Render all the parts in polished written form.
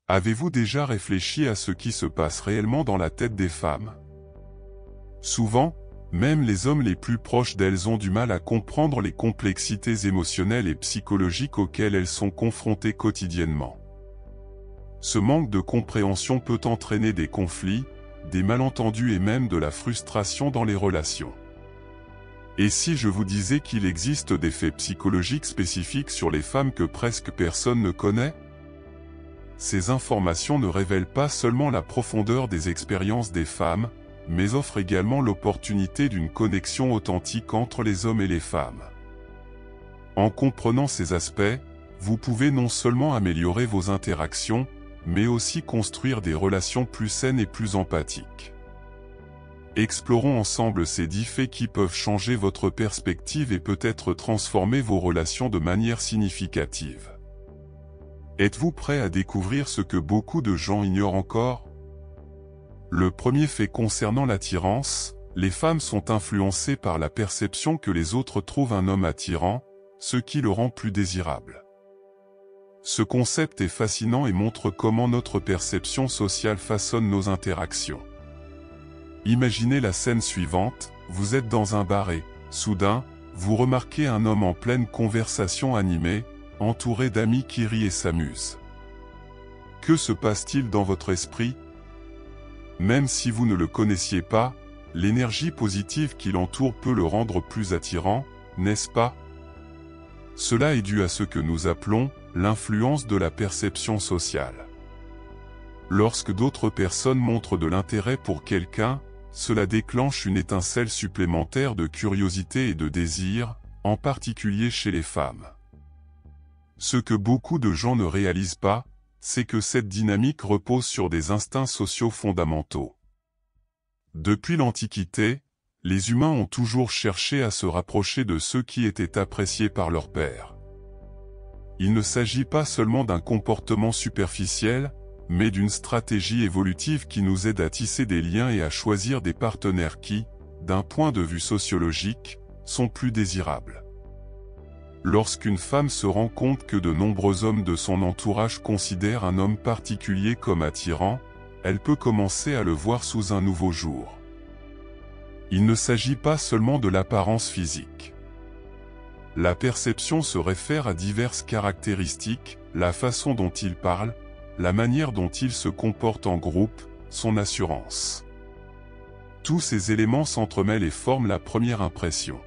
Avez-vous déjà réfléchi à ce qui se passe réellement dans la tête des femmes? Souvent, même les hommes les plus proches d'elles ont du mal à comprendre les complexités émotionnelles et psychologiques auxquelles elles sont confrontées quotidiennement. Ce manque de compréhension peut entraîner des conflits, des malentendus et même de la frustration dans les relations. Et si je vous disais qu'il existe des faits psychologiques spécifiques sur les femmes que presque personne ne connaît? Ces informations ne révèlent pas seulement la profondeur des expériences des femmes, mais offrent également l'opportunité d'une connexion authentique entre les hommes et les femmes. En comprenant ces aspects, vous pouvez non seulement améliorer vos interactions, mais aussi construire des relations plus saines et plus empathiques. Explorons ensemble ces 10 faits qui peuvent changer votre perspective et peut-être transformer vos relations de manière significative. Êtes-vous prêt à découvrir ce que beaucoup de gens ignorent encore? Le premier fait concernant l'attirance, les femmes sont influencées par la perception que les autres trouvent un homme attirant, ce qui le rend plus désirable. Ce concept est fascinant et montre comment notre perception sociale façonne nos interactions. Imaginez la scène suivante, vous êtes dans un bar et, soudain, vous remarquez un homme en pleine conversation animée, entouré d'amis qui rient et s'amusent. Que se passe-t-il dans votre esprit? Même si vous ne le connaissiez pas, l'énergie positive qui l'entoure peut le rendre plus attirant, n'est-ce pas? Cela est dû à ce que nous appelons l'influence de la perception sociale. Lorsque d'autres personnes montrent de l'intérêt pour quelqu'un, cela déclenche une étincelle supplémentaire de curiosité et de désir, en particulier chez les femmes. Ce que beaucoup de gens ne réalisent pas, c'est que cette dynamique repose sur des instincts sociaux fondamentaux. Depuis l'Antiquité, les humains ont toujours cherché à se rapprocher de ceux qui étaient appréciés par leur père. Il ne s'agit pas seulement d'un comportement superficiel, mais d'une stratégie évolutive qui nous aide à tisser des liens et à choisir des partenaires qui, d'un point de vue sociologique, sont plus désirables. Lorsqu'une femme se rend compte que de nombreux hommes de son entourage considèrent un homme particulier comme attirant, elle peut commencer à le voir sous un nouveau jour. Il ne s'agit pas seulement de l'apparence physique. La perception se réfère à diverses caractéristiques, la façon dont il parle, la manière dont il se comporte en groupe, son assurance. Tous ces éléments s'entremêlent et forment la première impression.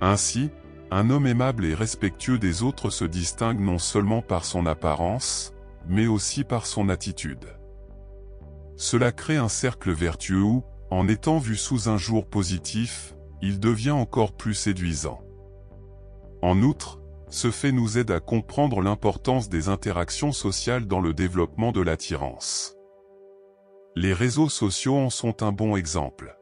Ainsi, un homme aimable et respectueux des autres se distingue non seulement par son apparence, mais aussi par son attitude. Cela crée un cercle vertueux où, en étant vu sous un jour positif, il devient encore plus séduisant. En outre, ce fait nous aide à comprendre l'importance des interactions sociales dans le développement de l'attirance. Les réseaux sociaux en sont un bon exemple.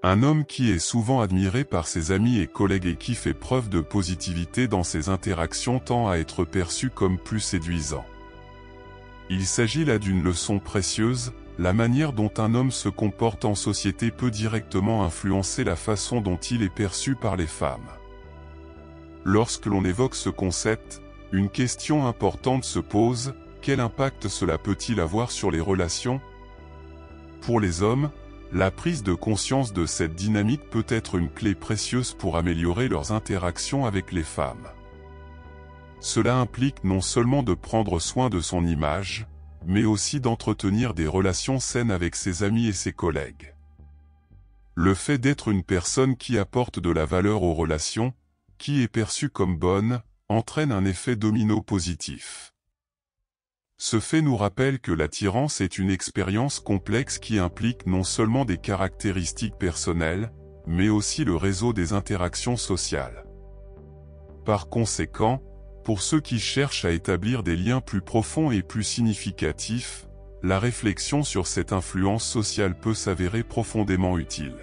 Un homme qui est souvent admiré par ses amis et collègues et qui fait preuve de positivité dans ses interactions tend à être perçu comme plus séduisant. Il s'agit là d'une leçon précieuse, la manière dont un homme se comporte en société peut directement influencer la façon dont il est perçu par les femmes. Lorsque l'on évoque ce concept, une question importante se pose, quel impact cela peut-il avoir sur les relations? Pour les hommes, la prise de conscience de cette dynamique peut être une clé précieuse pour améliorer leurs interactions avec les femmes. Cela implique non seulement de prendre soin de son image, mais aussi d'entretenir des relations saines avec ses amis et ses collègues. Le fait d'être une personne qui apporte de la valeur aux relations, qui est perçue comme bonne, entraîne un effet domino positif. Ce fait nous rappelle que l'attirance est une expérience complexe qui implique non seulement des caractéristiques personnelles, mais aussi le réseau des interactions sociales. Par conséquent, pour ceux qui cherchent à établir des liens plus profonds et plus significatifs, la réflexion sur cette influence sociale peut s'avérer profondément utile.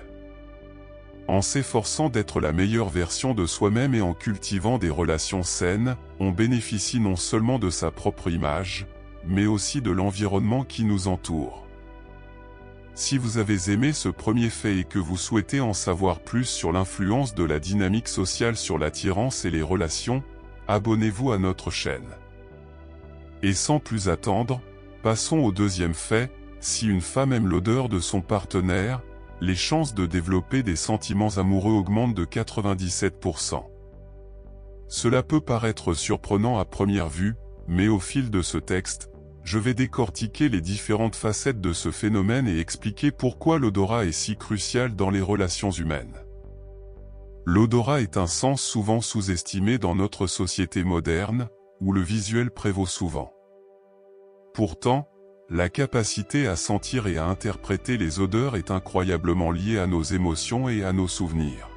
En s'efforçant d'être la meilleure version de soi-même et en cultivant des relations saines, on bénéficie non seulement de sa propre image, mais aussi de l'environnement qui nous entoure. Si vous avez aimé ce premier fait et que vous souhaitez en savoir plus sur l'influence de la dynamique sociale sur l'attirance et les relations, abonnez-vous à notre chaîne. Et sans plus attendre, passons au deuxième fait, si une femme aime l'odeur de son partenaire, les chances de développer des sentiments amoureux augmentent de 97%. Cela peut paraître surprenant à première vue, mais au fil de ce texte, je vais décortiquer les différentes facettes de ce phénomène et expliquer pourquoi l'odorat est si crucial dans les relations humaines. L'odorat est un sens souvent sous-estimé dans notre société moderne, où le visuel prévaut souvent. Pourtant, la capacité à sentir et à interpréter les odeurs est incroyablement liée à nos émotions et à nos souvenirs.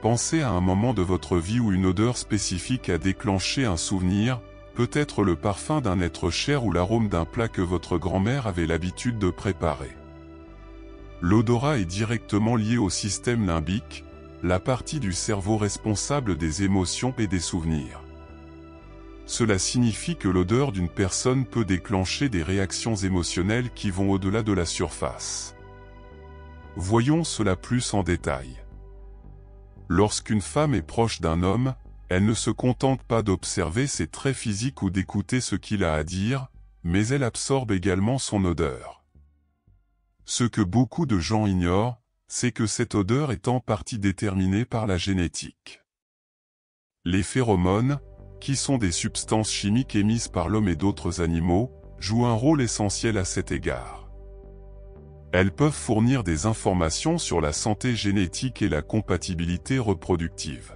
Pensez à un moment de votre vie où une odeur spécifique a déclenché un souvenir, peut-être le parfum d'un être cher ou l'arôme d'un plat que votre grand-mère avait l'habitude de préparer. L'odorat est directement lié au système limbique, la partie du cerveau responsable des émotions et des souvenirs. Cela signifie que l'odeur d'une personne peut déclencher des réactions émotionnelles qui vont au-delà de la surface. Voyons cela plus en détail. Lorsqu'une femme est proche d'un homme, elle ne se contente pas d'observer ses traits physiques ou d'écouter ce qu'il a à dire, mais elle absorbe également son odeur. Ce que beaucoup de gens ignorent, c'est que cette odeur est en partie déterminée par la génétique. Les phéromones, qui sont des substances chimiques émises par l'homme et d'autres animaux, jouent un rôle essentiel à cet égard. Elles peuvent fournir des informations sur la santé génétique et la compatibilité reproductive.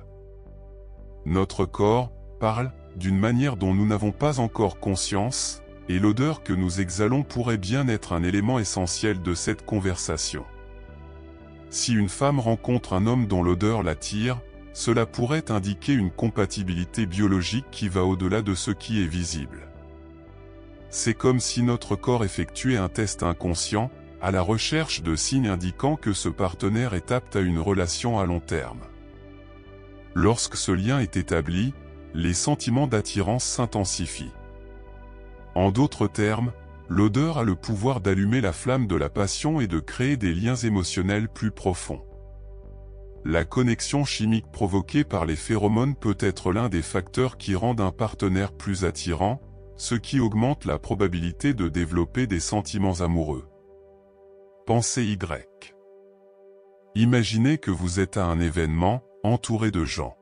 Notre corps parle d'une manière dont nous n'avons pas encore conscience, et l'odeur que nous exhalons pourrait bien être un élément essentiel de cette conversation. Si une femme rencontre un homme dont l'odeur l'attire, cela pourrait indiquer une compatibilité biologique qui va au-delà de ce qui est visible. C'est comme si notre corps effectuait un test inconscient, à la recherche de signes indiquant que ce partenaire est apte à une relation à long terme. Lorsque ce lien est établi, les sentiments d'attirance s'intensifient. En d'autres termes, l'odeur a le pouvoir d'allumer la flamme de la passion et de créer des liens émotionnels plus profonds. La connexion chimique provoquée par les phéromones peut être l'un des facteurs qui rendent un partenaire plus attirant, ce qui augmente la probabilité de développer des sentiments amoureux. Pensez Y. Imaginez que vous êtes à un événement, entouré de gens.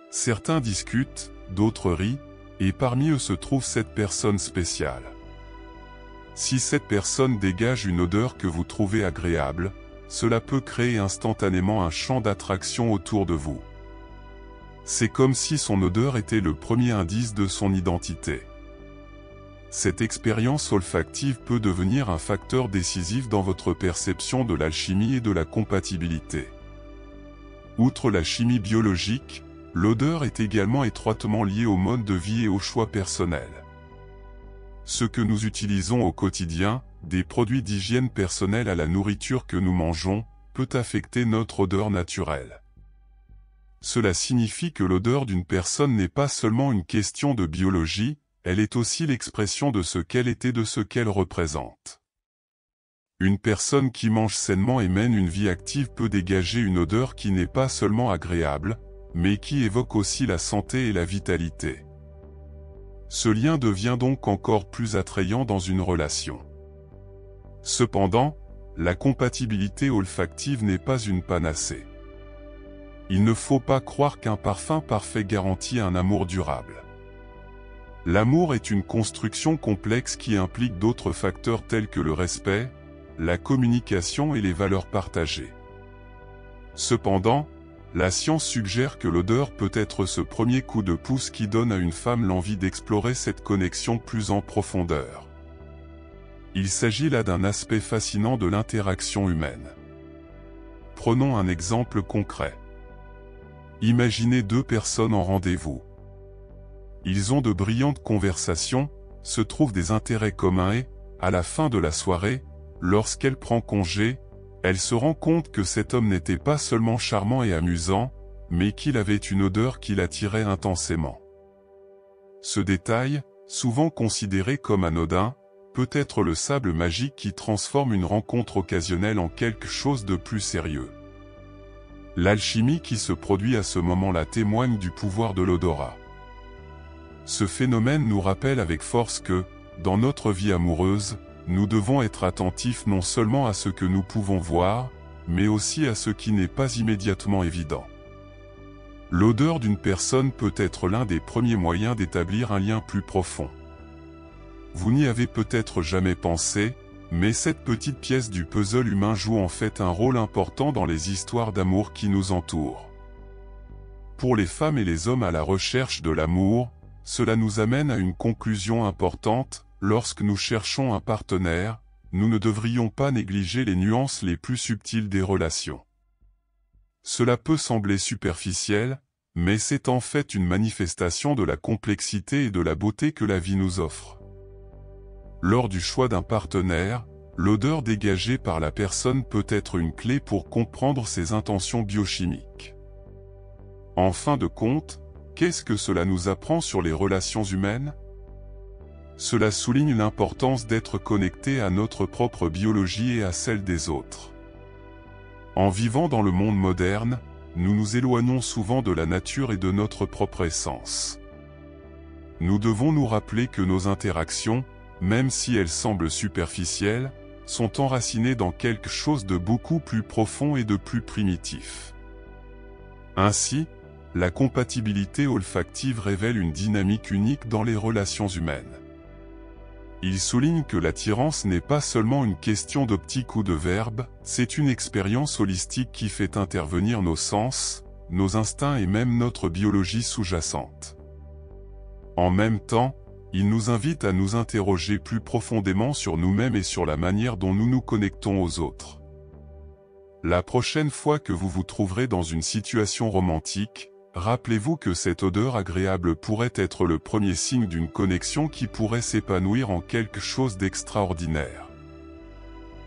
Certains discutent, d'autres rient, et parmi eux se trouve cette personne spéciale. Si cette personne dégage une odeur que vous trouvez agréable, cela peut créer instantanément un champ d'attraction autour de vous. C'est comme si son odeur était le premier indice de son identité. Cette expérience olfactive peut devenir un facteur décisif dans votre perception de l'alchimie et de la compatibilité. Outre la chimie biologique, l'odeur est également étroitement liée au mode de vie et aux choix personnels. Ce que nous utilisons au quotidien, des produits d'hygiène personnelle à la nourriture que nous mangeons, peut affecter notre odeur naturelle. Cela signifie que l'odeur d'une personne n'est pas seulement une question de biologie, elle est aussi l'expression de ce qu'elle est et de ce qu'elle représente. Une personne qui mange sainement et mène une vie active peut dégager une odeur qui n'est pas seulement agréable, mais qui évoque aussi la santé et la vitalité. Ce lien devient donc encore plus attrayant dans une relation. Cependant, la compatibilité olfactive n'est pas une panacée. Il ne faut pas croire qu'un parfum parfait garantit un amour durable. L'amour est une construction complexe qui implique d'autres facteurs tels que le respect, la communication et les valeurs partagées. Cependant, la science suggère que l'odeur peut être ce premier coup de pouce qui donne à une femme l'envie d'explorer cette connexion plus en profondeur. Il s'agit là d'un aspect fascinant de l'interaction humaine. Prenons un exemple concret. Imaginez deux personnes en rendez-vous. Ils ont de brillantes conversations, se trouvent des intérêts communs et, à la fin de la soirée, lorsqu'elle prend congé, elle se rend compte que cet homme n'était pas seulement charmant et amusant, mais qu'il avait une odeur qui l'attirait intensément. Ce détail, souvent considéré comme anodin, peut être le sable magique qui transforme une rencontre occasionnelle en quelque chose de plus sérieux. L'alchimie qui se produit à ce moment-là témoigne du pouvoir de l'odorat. Ce phénomène nous rappelle avec force que, dans notre vie amoureuse, nous devons être attentifs non seulement à ce que nous pouvons voir, mais aussi à ce qui n'est pas immédiatement évident. L'odeur d'une personne peut être l'un des premiers moyens d'établir un lien plus profond. Vous n'y avez peut-être jamais pensé, mais cette petite pièce du puzzle humain joue en fait un rôle important dans les histoires d'amour qui nous entourent. Pour les femmes et les hommes à la recherche de l'amour, cela nous amène à une conclusion importante: lorsque nous cherchons un partenaire, nous ne devrions pas négliger les nuances les plus subtiles des relations. Cela peut sembler superficiel, mais c'est en fait une manifestation de la complexité et de la beauté que la vie nous offre. Lors du choix d'un partenaire, l'odeur dégagée par la personne peut être une clé pour comprendre ses intentions biochimiques. En fin de compte, qu'est-ce que cela nous apprend sur les relations humaines? Cela souligne l'importance d'être connecté à notre propre biologie et à celle des autres. En vivant dans le monde moderne, nous nous éloignons souvent de la nature et de notre propre essence. Nous devons nous rappeler que nos interactions, même si elles semblent superficielles, sont enracinées dans quelque chose de beaucoup plus profond et de plus primitif. Ainsi, la compatibilité olfactive révèle une dynamique unique dans les relations humaines. Il souligne que l'attirance n'est pas seulement une question d'optique ou de verbe, c'est une expérience holistique qui fait intervenir nos sens, nos instincts et même notre biologie sous-jacente. En même temps, il nous invite à nous interroger plus profondément sur nous-mêmes et sur la manière dont nous nous connectons aux autres. La prochaine fois que vous vous trouverez dans une situation romantique, rappelez-vous que cette odeur agréable pourrait être le premier signe d'une connexion qui pourrait s'épanouir en quelque chose d'extraordinaire.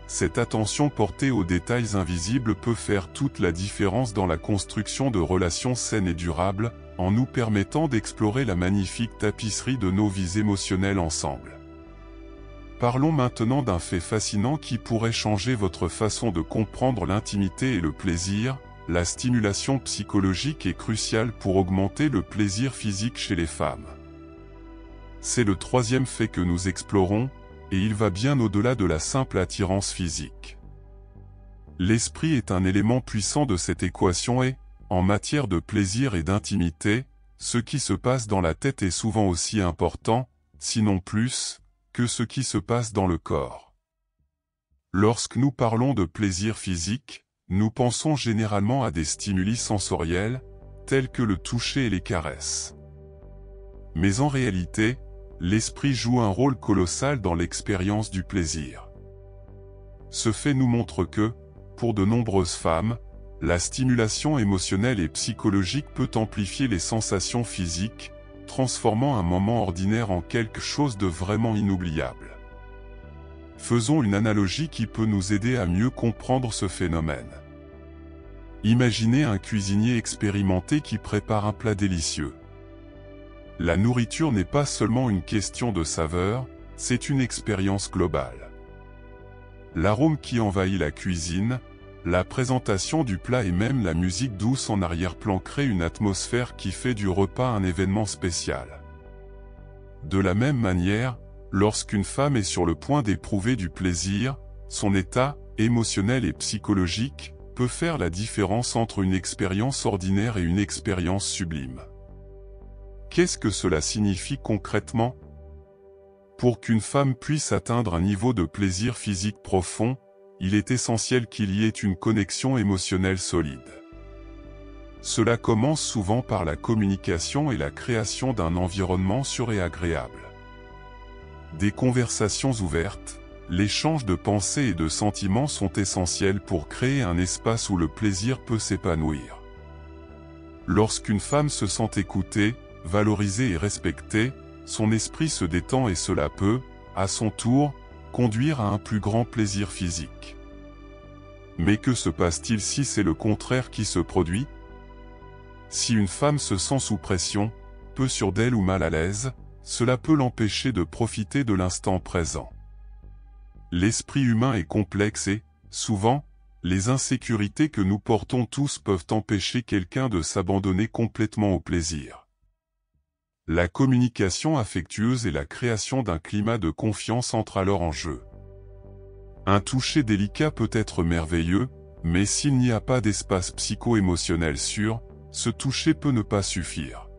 Cette attention portée aux détails invisibles peut faire toute la différence dans la construction de relations saines et durables, en nous permettant d'explorer la magnifique tapisserie de nos vies émotionnelles ensemble. Parlons maintenant d'un fait fascinant qui pourrait changer votre façon de comprendre l'intimité et le plaisir. La stimulation psychologique est cruciale pour augmenter le plaisir physique chez les femmes. C'est le troisième fait que nous explorons, et il va bien au-delà de la simple attirance physique. L'esprit est un élément puissant de cette équation et, en matière de plaisir et d'intimité, ce qui se passe dans la tête est souvent aussi important, sinon plus, que ce qui se passe dans le corps. Lorsque nous parlons de plaisir physique, nous pensons généralement à des stimuli sensoriels, tels que le toucher et les caresses. Mais en réalité, l'esprit joue un rôle colossal dans l'expérience du plaisir. Ce fait nous montre que, pour de nombreuses femmes, la stimulation émotionnelle et psychologique peut amplifier les sensations physiques, transformant un moment ordinaire en quelque chose de vraiment inoubliable. Faisons une analogie qui peut nous aider à mieux comprendre ce phénomène. Imaginez un cuisinier expérimenté qui prépare un plat délicieux. La nourriture n'est pas seulement une question de saveur, c'est une expérience globale. L'arôme qui envahit la cuisine, la présentation du plat et même la musique douce en arrière-plan créent une atmosphère qui fait du repas un événement spécial. De la même manière, lorsqu'une femme est sur le point d'éprouver du plaisir, son état, émotionnel et psychologique, peut faire la différence entre une expérience ordinaire et une expérience sublime. Qu'est-ce que cela signifie concrètement? Pour qu'une femme puisse atteindre un niveau de plaisir physique profond, il est essentiel qu'il y ait une connexion émotionnelle solide. Cela commence souvent par la communication et la création d'un environnement sûr et agréable. Des conversations ouvertes, l'échange de pensées et de sentiments sont essentiels pour créer un espace où le plaisir peut s'épanouir. Lorsqu'une femme se sent écoutée, valorisée et respectée, son esprit se détend et cela peut, à son tour, conduire à un plus grand plaisir physique. Mais que se passe-t-il si c'est le contraire qui se produit? Si une femme se sent sous pression, peu sûre d'elle ou mal à l'aise, cela peut l'empêcher de profiter de l'instant présent. L'esprit humain est complexe et, souvent, les insécurités que nous portons tous peuvent empêcher quelqu'un de s'abandonner complètement au plaisir. La communication affectueuse et la création d'un climat de confiance entrent alors en jeu. Un toucher délicat peut être merveilleux, mais s'il n'y a pas d'espace psycho-émotionnel sûr, ce toucher peut ne pas suffire.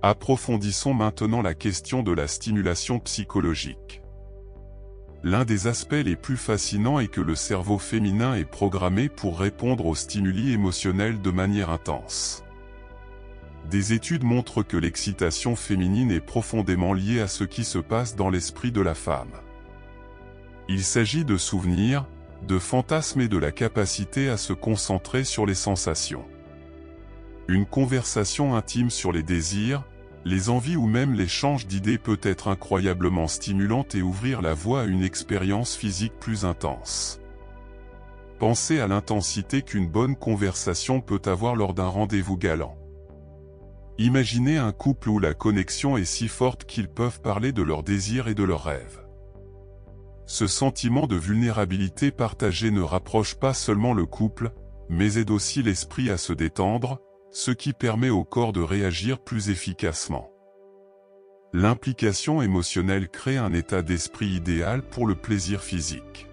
Approfondissons maintenant la question de la stimulation psychologique. L'un des aspects les plus fascinants est que le cerveau féminin est programmé pour répondre aux stimuli émotionnels de manière intense. Des études montrent que l'excitation féminine est profondément liée à ce qui se passe dans l'esprit de la femme. Il s'agit de souvenirs, de fantasmes et de la capacité à se concentrer sur les sensations. Une conversation intime sur les désirs, les envies ou même l'échange d'idées peut être incroyablement stimulante et ouvrir la voie à une expérience physique plus intense. Pensez à l'intensité qu'une bonne conversation peut avoir lors d'un rendez-vous galant. Imaginez un couple où la connexion est si forte qu'ils peuvent parler de leurs désirs et de leurs rêves. Ce sentiment de vulnérabilité partagée ne rapproche pas seulement le couple, mais aide aussi l'esprit à se détendre, ce qui permet au corps de réagir plus efficacement. L'implication émotionnelle crée un état d'esprit idéal pour le plaisir physique.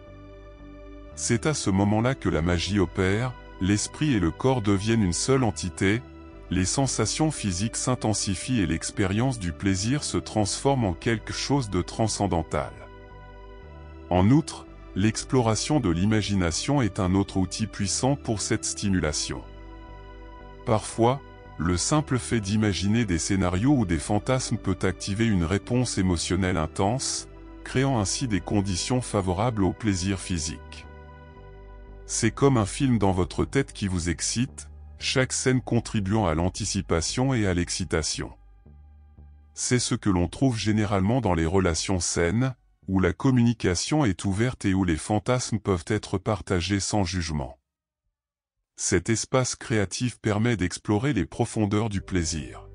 C'est à ce moment-là que la magie opère, l'esprit et le corps deviennent une seule entité, les sensations physiques s'intensifient et l'expérience du plaisir se transforme en quelque chose de transcendantal. En outre, l'exploration de l'imagination est un autre outil puissant pour cette stimulation. Parfois, le simple fait d'imaginer des scénarios ou des fantasmes peut activer une réponse émotionnelle intense, créant ainsi des conditions favorables au plaisir physique. C'est comme un film dans votre tête qui vous excite, chaque scène contribuant à l'anticipation et à l'excitation. C'est ce que l'on trouve généralement dans les relations saines, où la communication est ouverte et où les fantasmes peuvent être partagés sans jugement. Cet espace créatif permet d'explorer les profondeurs du plaisir.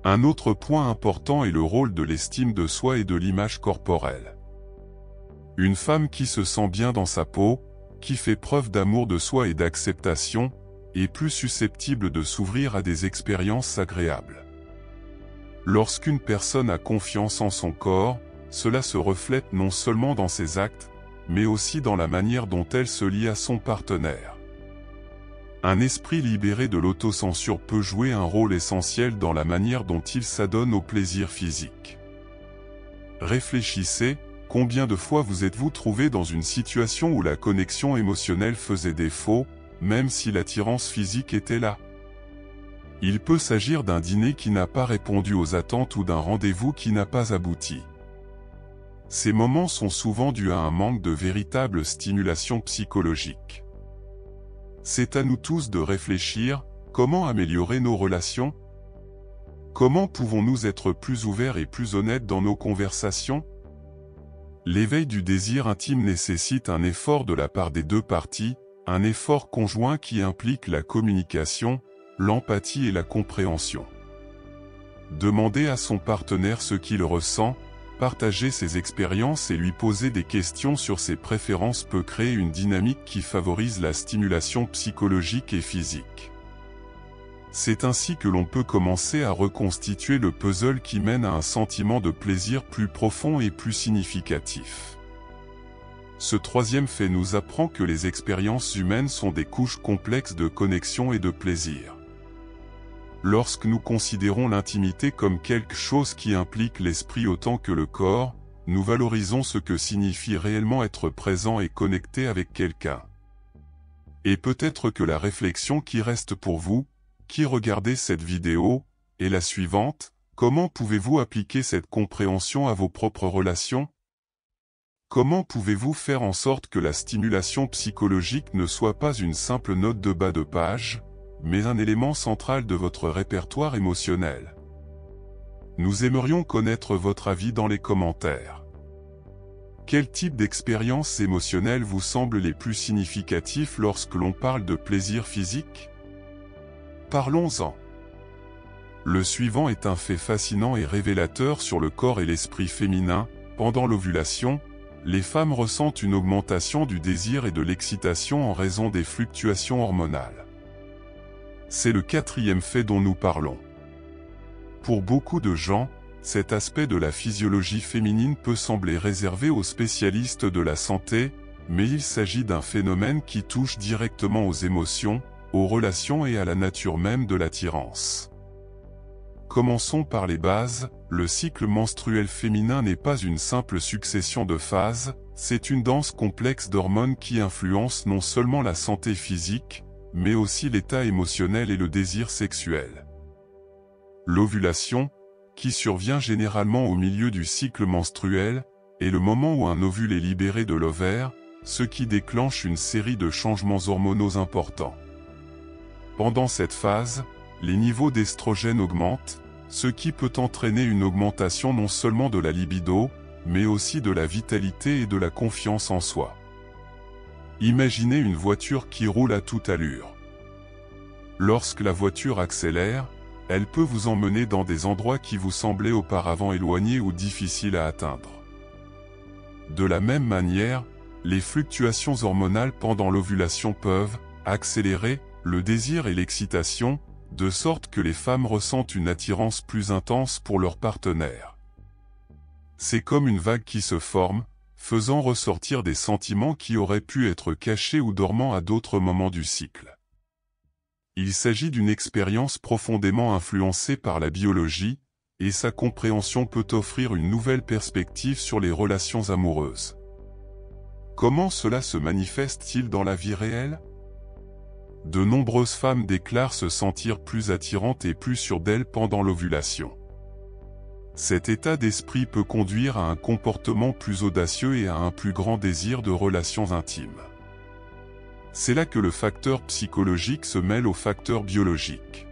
Un autre point important est le rôle de l'estime de soi et de l'image corporelle. Une femme qui se sent bien dans sa peau, qui fait preuve d'amour de soi et d'acceptation, est plus susceptible de s'ouvrir à des expériences agréables. Lorsqu'une personne a confiance en son corps, cela se reflète non seulement dans ses actes, mais aussi dans la manière dont elle se lie à son partenaire. Un esprit libéré de l'autocensure peut jouer un rôle essentiel dans la manière dont il s'adonne au plaisir physique. Réfléchissez, combien de fois vous êtes-vous trouvé dans une situation où la connexion émotionnelle faisait défaut, même si l'attirance physique était là? Il peut s'agir d'un dîner qui n'a pas répondu aux attentes ou d'un rendez-vous qui n'a pas abouti. Ces moments sont souvent dus à un manque de véritable stimulation psychologique. C'est à nous tous de réfléchir, comment améliorer nos relations? Comment pouvons-nous être plus ouverts et plus honnêtes dans nos conversations? L'éveil du désir intime nécessite un effort de la part des deux parties, un effort conjoint qui implique la communication, l'empathie et la compréhension. Demander à son partenaire ce qu'il ressent, partager ses expériences et lui poser des questions sur ses préférences peut créer une dynamique qui favorise la stimulation psychologique et physique. C'est ainsi que l'on peut commencer à reconstituer le puzzle qui mène à un sentiment de plaisir plus profond et plus significatif. Ce troisième fait nous apprend que les expériences humaines sont des couches complexes de connexion et de plaisir. Lorsque nous considérons l'intimité comme quelque chose qui implique l'esprit autant que le corps, nous valorisons ce que signifie réellement être présent et connecté avec quelqu'un. Et peut-être que la réflexion qui reste pour vous, qui regardez cette vidéo, est la suivante: comment pouvez-vous appliquer cette compréhension à vos propres relations? Comment pouvez-vous faire en sorte que la stimulation psychologique ne soit pas une simple note de bas de page, mais un élément central de votre répertoire émotionnel? Nous aimerions connaître votre avis dans les commentaires. Quel type d'expériences émotionnelles vous semblent les plus significatifs lorsque l'on parle de plaisir physique? Parlons-en. Le suivant est un fait fascinant et révélateur sur le corps et l'esprit féminin. Pendant l'ovulation, les femmes ressentent une augmentation du désir et de l'excitation en raison des fluctuations hormonales. C'est le quatrième fait dont nous parlons. Pour beaucoup de gens, cet aspect de la physiologie féminine peut sembler réservé aux spécialistes de la santé, mais il s'agit d'un phénomène qui touche directement aux émotions, aux relations et à la nature même de l'attirance. Commençons par les bases. Le cycle menstruel féminin n'est pas une simple succession de phases, c'est une danse complexe d'hormones qui influencent non seulement la santé physique, mais aussi l'état émotionnel et le désir sexuel. L'ovulation, qui survient généralement au milieu du cycle menstruel, est le moment où un ovule est libéré de l'ovaire, ce qui déclenche une série de changements hormonaux importants. Pendant cette phase, les niveaux d'estrogène augmentent, ce qui peut entraîner une augmentation non seulement de la libido, mais aussi de la vitalité et de la confiance en soi. Imaginez une voiture qui roule à toute allure. Lorsque la voiture accélère, elle peut vous emmener dans des endroits qui vous semblaient auparavant éloignés ou difficiles à atteindre. De la même manière, les fluctuations hormonales pendant l'ovulation peuvent accélérer le désir et l'excitation, de sorte que les femmes ressentent une attirance plus intense pour leur partenaire. C'est comme une vague qui se forme, faisant ressortir des sentiments qui auraient pu être cachés ou dormants à d'autres moments du cycle. Il s'agit d'une expérience profondément influencée par la biologie, et sa compréhension peut offrir une nouvelle perspective sur les relations amoureuses. Comment cela se manifeste-t-il dans la vie réelle ? De nombreuses femmes déclarent se sentir plus attirantes et plus sûres d'elles pendant l'ovulation. Cet état d'esprit peut conduire à un comportement plus audacieux et à un plus grand désir de relations intimes. C'est là que le facteur psychologique se mêle au facteur biologique.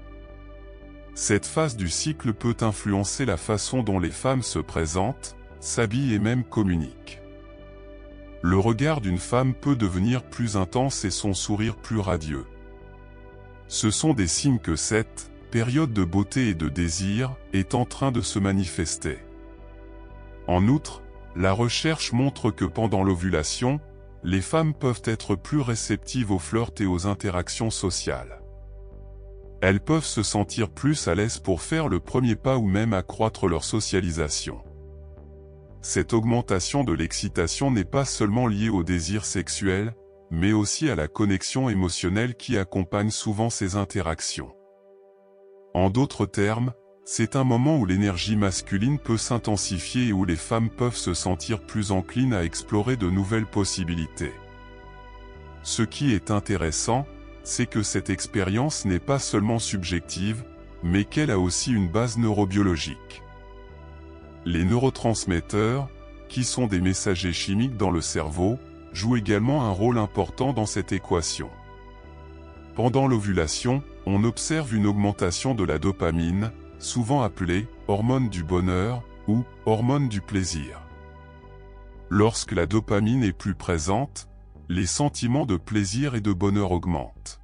Cette phase du cycle peut influencer la façon dont les femmes se présentent, s'habillent et même communiquent. Le regard d'une femme peut devenir plus intense et son sourire plus radieux. Ce sont des signes que cette période de beauté et de désir est en train de se manifester. En outre, la recherche montre que pendant l'ovulation, les femmes peuvent être plus réceptives aux flirts et aux interactions sociales. Elles peuvent se sentir plus à l'aise pour faire le premier pas ou même accroître leur socialisation. Cette augmentation de l'excitation n'est pas seulement liée au désir sexuel, mais aussi à la connexion émotionnelle qui accompagne souvent ces interactions. En d'autres termes, c'est un moment où l'énergie masculine peut s'intensifier et où les femmes peuvent se sentir plus enclines à explorer de nouvelles possibilités. Ce qui est intéressant, c'est que cette expérience n'est pas seulement subjective, mais qu'elle a aussi une base neurobiologique. Les neurotransmetteurs, qui sont des messagers chimiques dans le cerveau, jouent également un rôle important dans cette équation. Pendant l'ovulation, on observe une augmentation de la dopamine, souvent appelée hormone du bonheur ou hormone du plaisir. Lorsque la dopamine est plus présente, les sentiments de plaisir et de bonheur augmentent.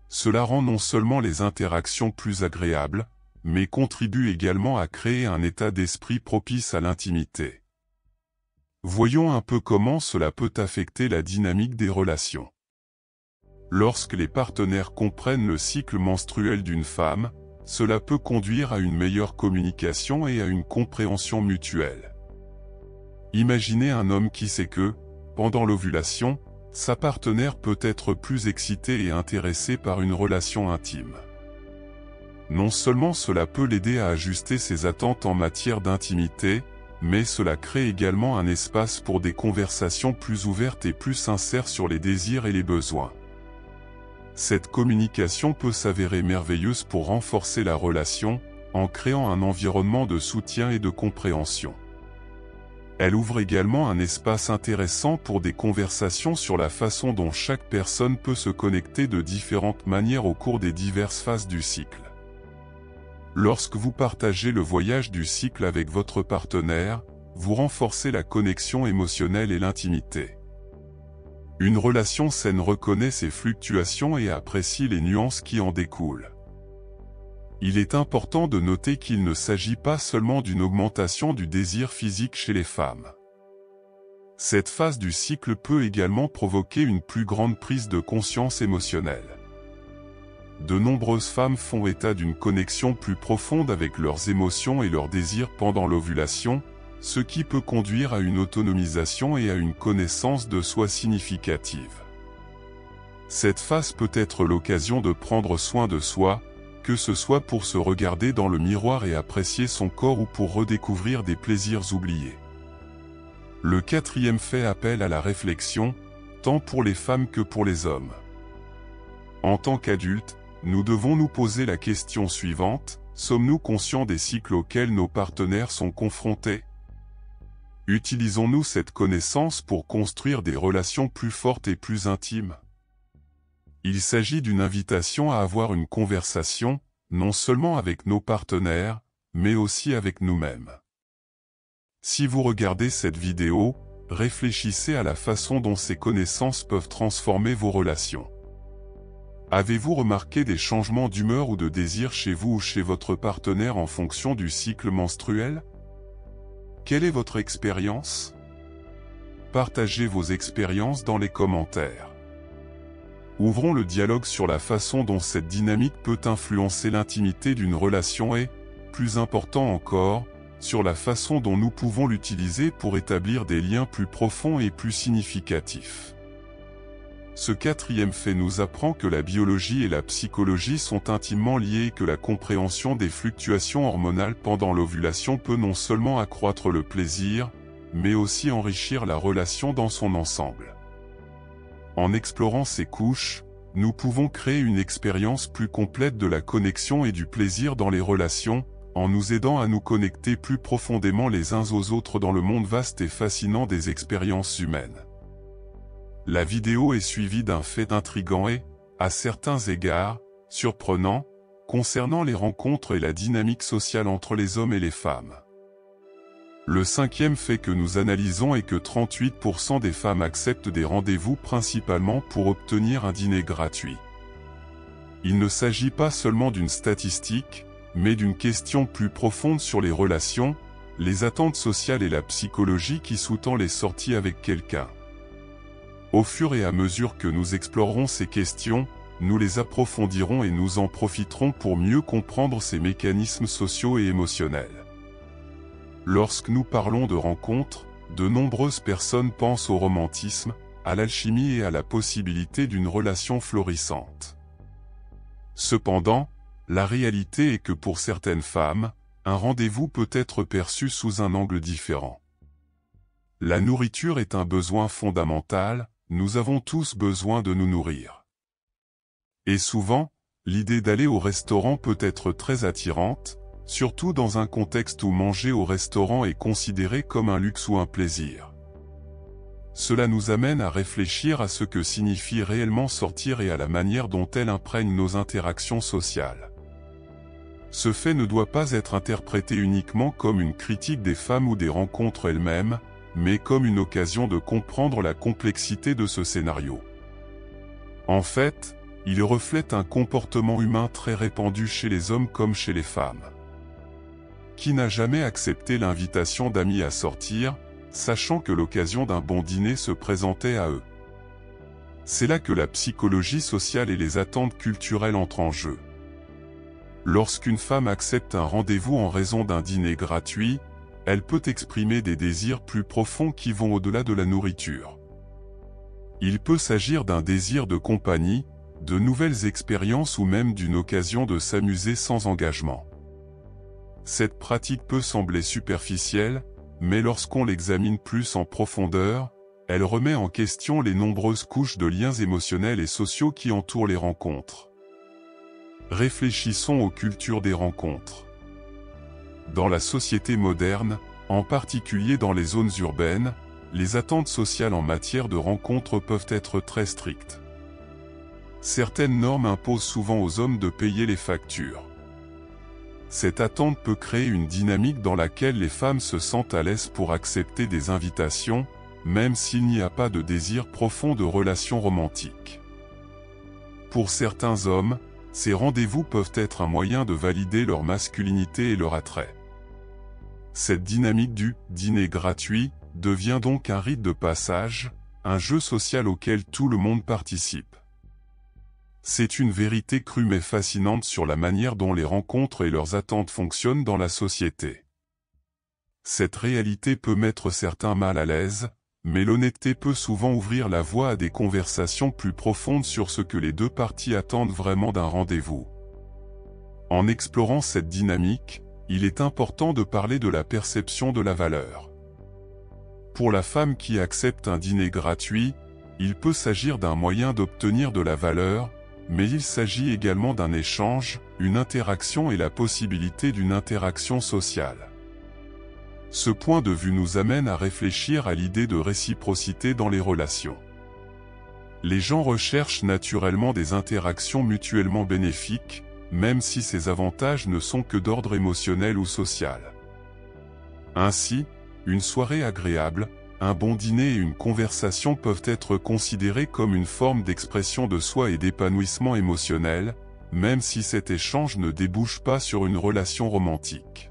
Cela rend non seulement les interactions plus agréables, mais contribue également à créer un état d'esprit propice à l'intimité. Voyons un peu comment cela peut affecter la dynamique des relations. Lorsque les partenaires comprennent le cycle menstruel d'une femme, cela peut conduire à une meilleure communication et à une compréhension mutuelle. Imaginez un homme qui sait que, pendant l'ovulation, sa partenaire peut être plus excitée et intéressée par une relation intime. Non seulement cela peut l'aider à ajuster ses attentes en matière d'intimité, mais cela crée également un espace pour des conversations plus ouvertes et plus sincères sur les désirs et les besoins. Cette communication peut s'avérer merveilleuse pour renforcer la relation, en créant un environnement de soutien et de compréhension. Elle ouvre également un espace intéressant pour des conversations sur la façon dont chaque personne peut se connecter de différentes manières au cours des diverses phases du cycle. Lorsque vous partagez le voyage du cycle avec votre partenaire, vous renforcez la connexion émotionnelle et l'intimité. Une relation saine reconnaît ces fluctuations et apprécie les nuances qui en découlent. Il est important de noter qu'il ne s'agit pas seulement d'une augmentation du désir physique chez les femmes. Cette phase du cycle peut également provoquer une plus grande prise de conscience émotionnelle. de nombreuses femmes font état d'une connexion plus profonde avec leurs émotions et leurs désirs pendant l'ovulation, ce qui peut conduire à une autonomisation et à une connaissance de soi significative. Cette phase peut être l'occasion de prendre soin de soi, que ce soit pour se regarder dans le miroir et apprécier son corps ou pour redécouvrir des plaisirs oubliés. Le quatrième fait appelle à la réflexion, tant pour les femmes que pour les hommes. En tant qu'adultes, nous devons nous poser la question suivante: sommes-nous conscients des cycles auxquels nos partenaires sont confrontés? Utilisons-nous cette connaissance pour construire des relations plus fortes et plus intimes? Il s'agit d'une invitation à avoir une conversation, non seulement avec nos partenaires, mais aussi avec nous-mêmes. Si vous regardez cette vidéo, réfléchissez à la façon dont ces connaissances peuvent transformer vos relations. Avez-vous remarqué des changements d'humeur ou de désir chez vous ou chez votre partenaire en fonction du cycle menstruel? Quelle est votre expérience? Partagez vos expériences dans les commentaires. Ouvrons le dialogue sur la façon dont cette dynamique peut influencer l'intimité d'une relation et, plus important encore, sur la façon dont nous pouvons l'utiliser pour établir des liens plus profonds et plus significatifs. Ce quatrième fait nous apprend que la biologie et la psychologie sont intimement liées et que la compréhension des fluctuations hormonales pendant l'ovulation peut non seulement accroître le plaisir, mais aussi enrichir la relation dans son ensemble. En explorant ces couches, nous pouvons créer une expérience plus complète de la connexion et du plaisir dans les relations, en nous aidant à nous connecter plus profondément les uns aux autres dans le monde vaste et fascinant des expériences humaines. La vidéo est suivie d'un fait intrigant et, à certains égards, surprenant, concernant les rencontres et la dynamique sociale entre les hommes et les femmes. Le cinquième fait que nous analysons est que 38% des femmes acceptent des rendez-vous principalement pour obtenir un dîner gratuit. Il ne s'agit pas seulement d'une statistique, mais d'une question plus profonde sur les relations, les attentes sociales et la psychologie qui sous-tend les sorties avec quelqu'un. Au fur et à mesure que nous explorerons ces questions, nous les approfondirons et nous en profiterons pour mieux comprendre ces mécanismes sociaux et émotionnels. Lorsque nous parlons de rencontres, de nombreuses personnes pensent au romantisme, à l'alchimie et à la possibilité d'une relation florissante. Cependant, la réalité est que pour certaines femmes, un rendez-vous peut être perçu sous un angle différent. La nourriture est un besoin fondamental, nous avons tous besoin de nous nourrir. Et souvent, l'idée d'aller au restaurant peut être très attirante, surtout dans un contexte où manger au restaurant est considéré comme un luxe ou un plaisir. Cela nous amène à réfléchir à ce que signifie réellement sortir et à la manière dont elle imprègne nos interactions sociales. Ce fait ne doit pas être interprété uniquement comme une critique des femmes ou des rencontres elles-mêmes, mais comme une occasion de comprendre la complexité de ce scénario. En fait, il reflète un comportement humain très répandu chez les hommes comme chez les femmes. Qui n'a jamais accepté l'invitation d'amis à sortir, sachant que l'occasion d'un bon dîner se présentait à eux? C'est là que la psychologie sociale et les attentes culturelles entrent en jeu. Lorsqu'une femme accepte un rendez-vous en raison d'un dîner gratuit, elle peut exprimer des désirs plus profonds qui vont au-delà de la nourriture. Il peut s'agir d'un désir de compagnie, de nouvelles expériences ou même d'une occasion de s'amuser sans engagement. Cette pratique peut sembler superficielle, mais lorsqu'on l'examine plus en profondeur, elle remet en question les nombreuses couches de liens émotionnels et sociaux qui entourent les rencontres. Réfléchissons aux cultures des rencontres. Dans la société moderne, en particulier dans les zones urbaines, les attentes sociales en matière de rencontres peuvent être très strictes. Certaines normes imposent souvent aux hommes de payer les factures. Cette attente peut créer une dynamique dans laquelle les femmes se sentent à l'aise pour accepter des invitations, même s'il n'y a pas de désir profond de relations romantiques. Pour certains hommes, ces rendez-vous peuvent être un moyen de valider leur masculinité et leur attrait. Cette dynamique du « dîner gratuit » devient donc un rite de passage, un jeu social auquel tout le monde participe. C'est une vérité crue mais fascinante sur la manière dont les rencontres et leurs attentes fonctionnent dans la société. Cette réalité peut mettre certains mal à l'aise, mais l'honnêteté peut souvent ouvrir la voie à des conversations plus profondes sur ce que les deux parties attendent vraiment d'un rendez-vous. En explorant cette dynamique, il est important de parler de la perception de la valeur. Pour la femme qui accepte un dîner gratuit, il peut s'agir d'un moyen d'obtenir de la valeur, mais il s'agit également d'un échange, une interaction et la possibilité d'une interaction sociale. Ce point de vue nous amène à réfléchir à l'idée de réciprocité dans les relations. Les gens recherchent naturellement des interactions mutuellement bénéfiques, même si ces avantages ne sont que d'ordre émotionnel ou social. Ainsi, une soirée agréable, un bon dîner et une conversation peuvent être considérés comme une forme d'expression de soi et d'épanouissement émotionnel, même si cet échange ne débouche pas sur une relation romantique.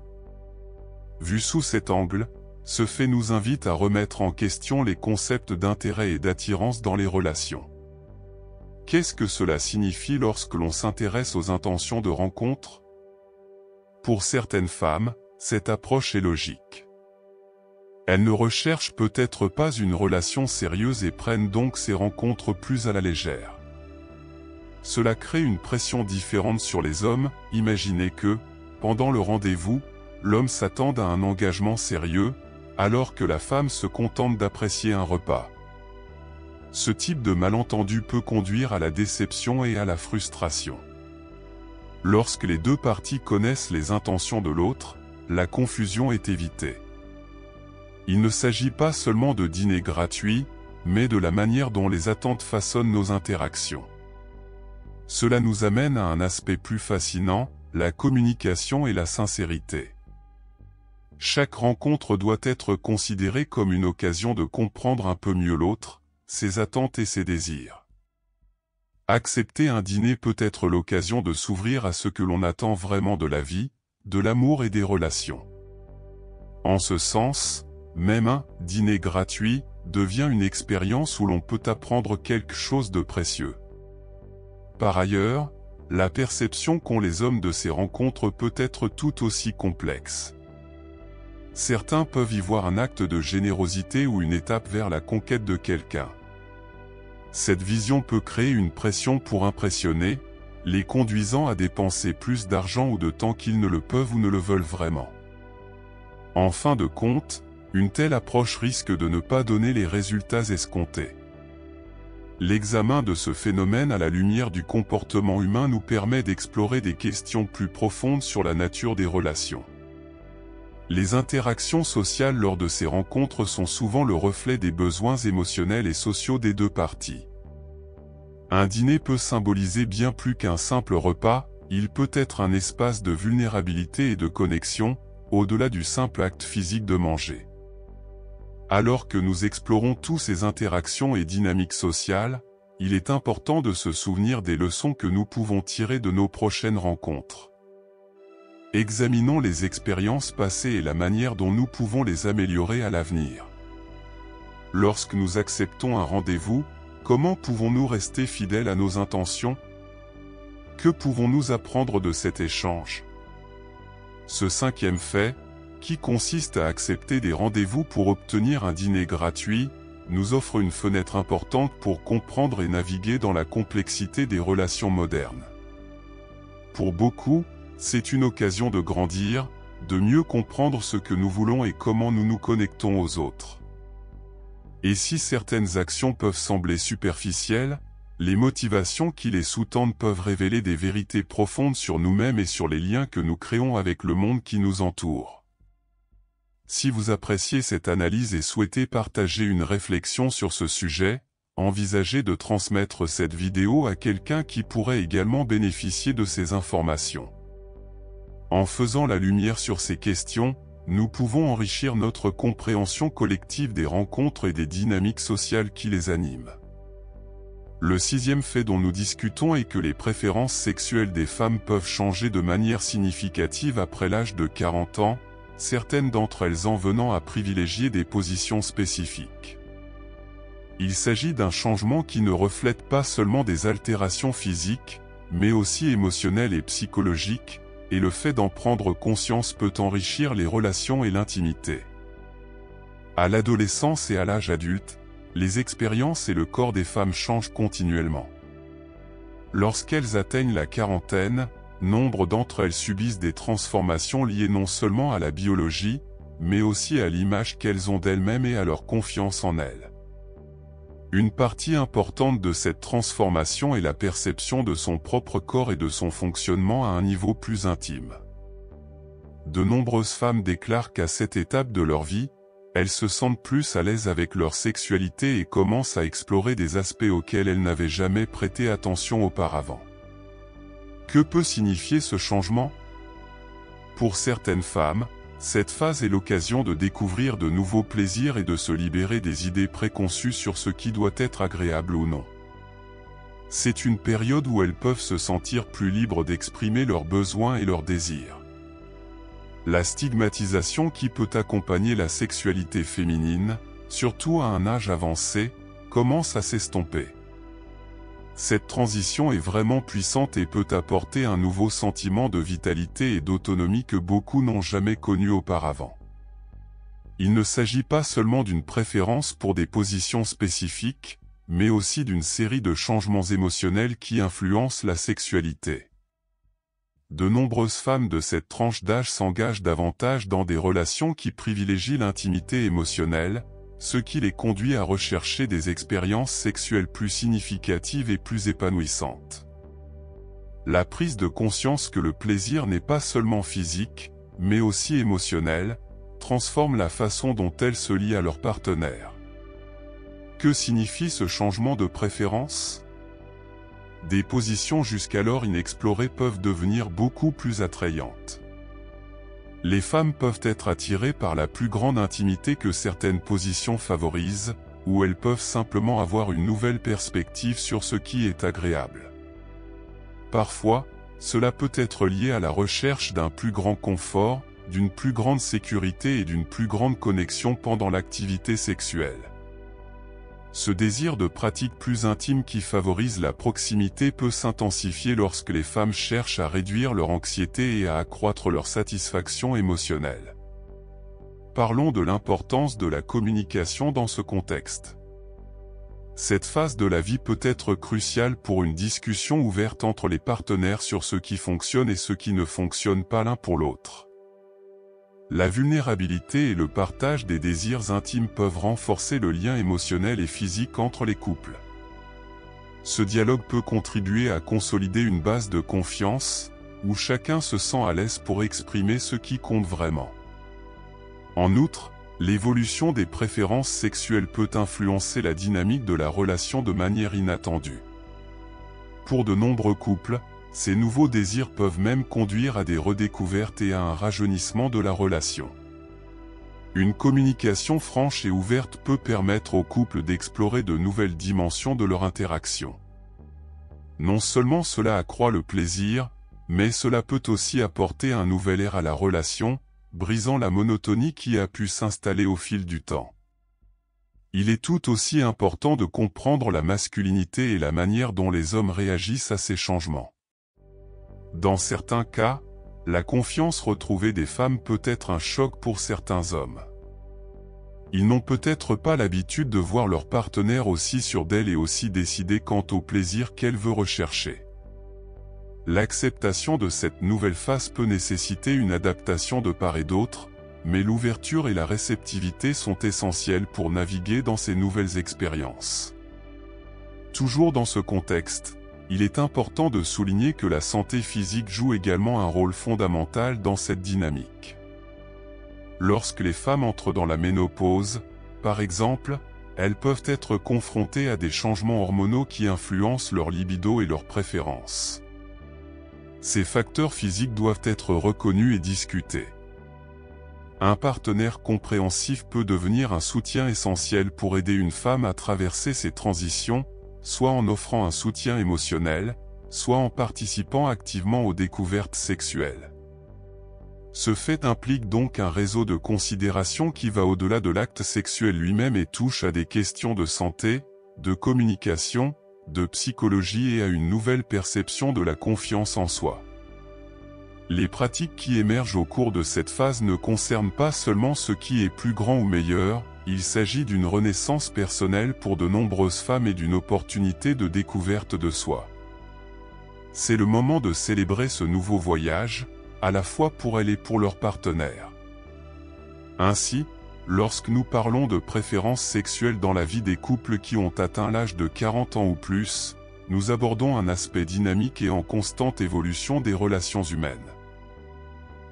Vu sous cet angle, ce fait nous invite à remettre en question les concepts d'intérêt et d'attirance dans les relations. Qu'est-ce que cela signifie lorsque l'on s'intéresse aux intentions de rencontre? Pour certaines femmes, cette approche est logique. Elles ne recherchent peut-être pas une relation sérieuse et prennent donc ces rencontres plus à la légère. Cela crée une pression différente sur les hommes. Imaginez que, pendant le rendez-vous, l'homme s'attende à un engagement sérieux, alors que la femme se contente d'apprécier un repas. Ce type de malentendu peut conduire à la déception et à la frustration. Lorsque les deux parties connaissent les intentions de l'autre, la confusion est évitée. Il ne s'agit pas seulement de dîner gratuit, mais de la manière dont les attentes façonnent nos interactions. Cela nous amène à un aspect plus fascinant, la communication et la sincérité. Chaque rencontre doit être considérée comme une occasion de comprendre un peu mieux l'autre, ses attentes et ses désirs. Accepter un dîner peut être l'occasion de s'ouvrir à ce que l'on attend vraiment de la vie, de l'amour et des relations. En ce sens, même un dîner gratuit devient une expérience où l'on peut apprendre quelque chose de précieux. Par ailleurs, la perception qu'ont les hommes de ces rencontres peut être tout aussi complexe. Certains peuvent y voir un acte de générosité ou une étape vers la conquête de quelqu'un. Cette vision peut créer une pression pour impressionner, les conduisant à dépenser plus d'argent ou de temps qu'ils ne le peuvent ou ne le veulent vraiment. En fin de compte, une telle approche risque de ne pas donner les résultats escomptés. L'examen de ce phénomène à la lumière du comportement humain nous permet d'explorer des questions plus profondes sur la nature des relations. Les interactions sociales lors de ces rencontres sont souvent le reflet des besoins émotionnels et sociaux des deux parties. Un dîner peut symboliser bien plus qu'un simple repas, il peut être un espace de vulnérabilité et de connexion, au-delà du simple acte physique de manger. Alors que nous explorons tous ces interactions et dynamiques sociales, il est important de se souvenir des leçons que nous pouvons tirer de nos prochaines rencontres. Examinons les expériences passées et la manière dont nous pouvons les améliorer à l'avenir. Lorsque nous acceptons un rendez-vous, comment pouvons-nous rester fidèles à nos intentions? Que pouvons-nous apprendre de cet échange? Ce cinquième fait, qui consiste à accepter des rendez-vous pour obtenir un dîner gratuit, nous offre une fenêtre importante pour comprendre et naviguer dans la complexité des relations modernes. Pour beaucoup, c'est une occasion de grandir, de mieux comprendre ce que nous voulons et comment nous nous connectons aux autres. Et si certaines actions peuvent sembler superficielles, les motivations qui les sous-tendent peuvent révéler des vérités profondes sur nous-mêmes et sur les liens que nous créons avec le monde qui nous entoure. Si vous appréciez cette analyse et souhaitez partager une réflexion sur ce sujet, envisagez de transmettre cette vidéo à quelqu'un qui pourrait également bénéficier de ces informations. En faisant la lumière sur ces questions, nous pouvons enrichir notre compréhension collective des rencontres et des dynamiques sociales qui les animent. Le sixième fait dont nous discutons est que les préférences sexuelles des femmes peuvent changer de manière significative après l'âge de 40 ans, certaines d'entre elles en venant à privilégier des positions spécifiques. Il s'agit d'un changement qui ne reflète pas seulement des altérations physiques, mais aussi émotionnelles et psychologiques, et le fait d'en prendre conscience peut enrichir les relations et l'intimité. À l'adolescence et à l'âge adulte, les expériences et le corps des femmes changent continuellement. Lorsqu'elles atteignent la quarantaine, nombre d'entre elles subissent des transformations liées non seulement à la biologie, mais aussi à l'image qu'elles ont d'elles-mêmes et à leur confiance en elles. Une partie importante de cette transformation est la perception de son propre corps et de son fonctionnement à un niveau plus intime. De nombreuses femmes déclarent qu'à cette étape de leur vie, elles se sentent plus à l'aise avec leur sexualité et commencent à explorer des aspects auxquels elles n'avaient jamais prêté attention auparavant. Que peut signifier ce changement? Pour certaines femmes, cette phase est l'occasion de découvrir de nouveaux plaisirs et de se libérer des idées préconçues sur ce qui doit être agréable ou non. C'est une période où elles peuvent se sentir plus libres d'exprimer leurs besoins et leurs désirs. La stigmatisation qui peut accompagner la sexualité féminine, surtout à un âge avancé, commence à s'estomper. Cette transition est vraiment puissante et peut apporter un nouveau sentiment de vitalité et d'autonomie que beaucoup n'ont jamais connu auparavant. Il ne s'agit pas seulement d'une préférence pour des positions spécifiques, mais aussi d'une série de changements émotionnels qui influencent la sexualité. De nombreuses femmes de cette tranche d'âge s'engagent davantage dans des relations qui privilégient l'intimité émotionnelle, ce qui les conduit à rechercher des expériences sexuelles plus significatives et plus épanouissantes. La prise de conscience que le plaisir n'est pas seulement physique, mais aussi émotionnel, transforme la façon dont elles se lient à leur partenaire. Que signifie ce changement de préférence? Des positions jusqu'alors inexplorées peuvent devenir beaucoup plus attrayantes. Les femmes peuvent être attirées par la plus grande intimité que certaines positions favorisent, ou elles peuvent simplement avoir une nouvelle perspective sur ce qui est agréable. Parfois, cela peut être lié à la recherche d'un plus grand confort, d'une plus grande sécurité et d'une plus grande connexion pendant l'activité sexuelle. Ce désir de pratique plus intime qui favorise la proximité peut s'intensifier lorsque les femmes cherchent à réduire leur anxiété et à accroître leur satisfaction émotionnelle. Parlons de l'importance de la communication dans ce contexte. Cette phase de la vie peut être cruciale pour une discussion ouverte entre les partenaires sur ce qui fonctionne et ce qui ne fonctionne pas l'un pour l'autre. La vulnérabilité et le partage des désirs intimes peuvent renforcer le lien émotionnel et physique entre les couples. Ce dialogue peut contribuer à consolider une base de confiance, où chacun se sent à l'aise pour exprimer ce qui compte vraiment. En outre, l'évolution des préférences sexuelles peut influencer la dynamique de la relation de manière inattendue. Pour de nombreux couples, ces nouveaux désirs peuvent même conduire à des redécouvertes et à un rajeunissement de la relation. Une communication franche et ouverte peut permettre aux couples d'explorer de nouvelles dimensions de leur interaction. Non seulement cela accroît le plaisir, mais cela peut aussi apporter un nouvel air à la relation, brisant la monotonie qui a pu s'installer au fil du temps. Il est tout aussi important de comprendre la masculinité et la manière dont les hommes réagissent à ces changements. Dans certains cas, la confiance retrouvée des femmes peut être un choc pour certains hommes. Ils n'ont peut-être pas l'habitude de voir leur partenaire aussi sûr d'elle et aussi décidé quant au plaisir qu'elle veut rechercher. L'acceptation de cette nouvelle phase peut nécessiter une adaptation de part et d'autre, mais l'ouverture et la réceptivité sont essentielles pour naviguer dans ces nouvelles expériences. Toujours dans ce contexte, il est important de souligner que la santé physique joue également un rôle fondamental dans cette dynamique. Lorsque les femmes entrent dans la ménopause, par exemple, elles peuvent être confrontées à des changements hormonaux qui influencent leur libido et leurs préférences. Ces facteurs physiques doivent être reconnus et discutés. Un partenaire compréhensif peut devenir un soutien essentiel pour aider une femme à traverser ces transitions, soit en offrant un soutien émotionnel, soit en participant activement aux découvertes sexuelles. Ce fait implique donc un réseau de considérations qui va au-delà de l'acte sexuel lui-même et touche à des questions de santé, de communication, de psychologie et à une nouvelle perception de la confiance en soi. Les pratiques qui émergent au cours de cette phase ne concernent pas seulement ce qui est plus grand ou meilleur, il s'agit d'une renaissance personnelle pour de nombreuses femmes et d'une opportunité de découverte de soi. C'est le moment de célébrer ce nouveau voyage, à la fois pour elles et pour leurs partenaires. Ainsi, lorsque nous parlons de préférences sexuelles dans la vie des couples qui ont atteint l'âge de 40 ans ou plus, nous abordons un aspect dynamique et en constante évolution des relations humaines.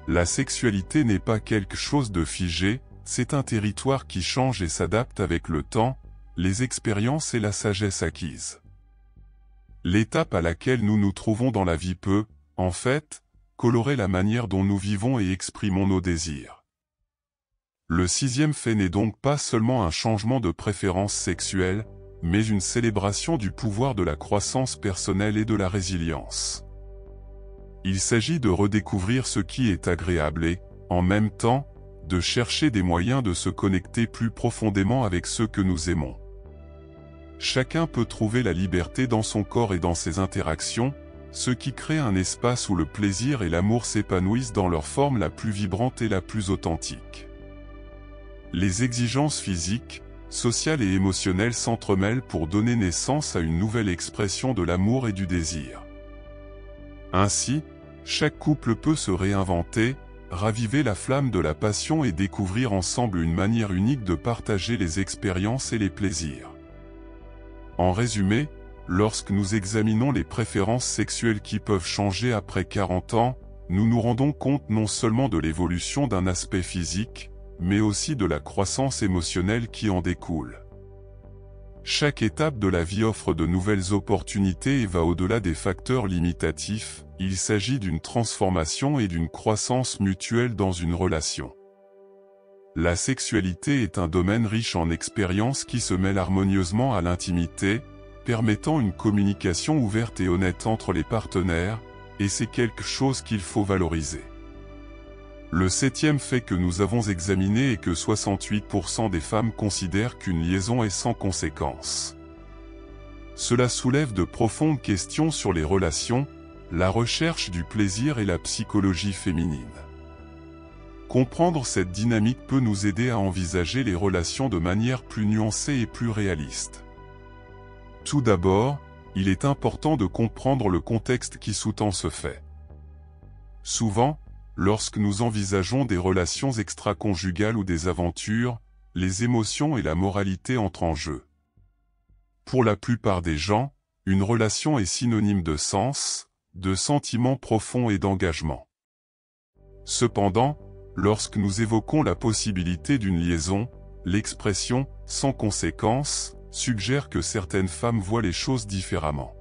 La sexualité n'est pas quelque chose de figé, c'est un territoire qui change et s'adapte avec le temps, les expériences et la sagesse acquise. L'étape à laquelle nous nous trouvons dans la vie peut, en fait, colorer la manière dont nous vivons et exprimons nos désirs. Le 6e fait n'est donc pas seulement un changement de préférence sexuelle, mais une célébration du pouvoir de la croissance personnelle et de la résilience. Il s'agit de redécouvrir ce qui est agréable et, en même temps, de chercher des moyens de se connecter plus profondément avec ceux que nous aimons. Chacun peut trouver la liberté dans son corps et dans ses interactions, ce qui crée un espace où le plaisir et l'amour s'épanouissent dans leur forme la plus vibrante et la plus authentique. Les exigences physiques, sociales et émotionnelles s'entremêlent pour donner naissance à une nouvelle expression de l'amour et du désir. Ainsi, chaque couple peut se réinventer, raviver la flamme de la passion et découvrir ensemble une manière unique de partager les expériences et les plaisirs. En résumé, lorsque nous examinons les préférences sexuelles qui peuvent changer après 40 ans, nous nous rendons compte non seulement de l'évolution d'un aspect physique, mais aussi de la croissance émotionnelle qui en découle. Chaque étape de la vie offre de nouvelles opportunités et va au-delà des facteurs limitatifs, il s'agit d'une transformation et d'une croissance mutuelle dans une relation. La sexualité est un domaine riche en expériences qui se mêlent harmonieusement à l'intimité, permettant une communication ouverte et honnête entre les partenaires, et c'est quelque chose qu'il faut valoriser. Le 7e fait que nous avons examiné est que 68% des femmes considèrent qu'une liaison est sans conséquence. Cela soulève de profondes questions sur les relations, la recherche du plaisir et la psychologie féminine. Comprendre cette dynamique peut nous aider à envisager les relations de manière plus nuancée et plus réaliste. Tout d'abord, il est important de comprendre le contexte qui sous-tend ce fait. Souvent, lorsque nous envisageons des relations extra-conjugales ou des aventures, les émotions et la moralité entrent en jeu. Pour la plupart des gens, une relation est synonyme de sens, de sentiments profonds et d'engagement. Cependant, lorsque nous évoquons la possibilité d'une liaison, l'expression « sans conséquence » suggère que certaines femmes voient les choses différemment.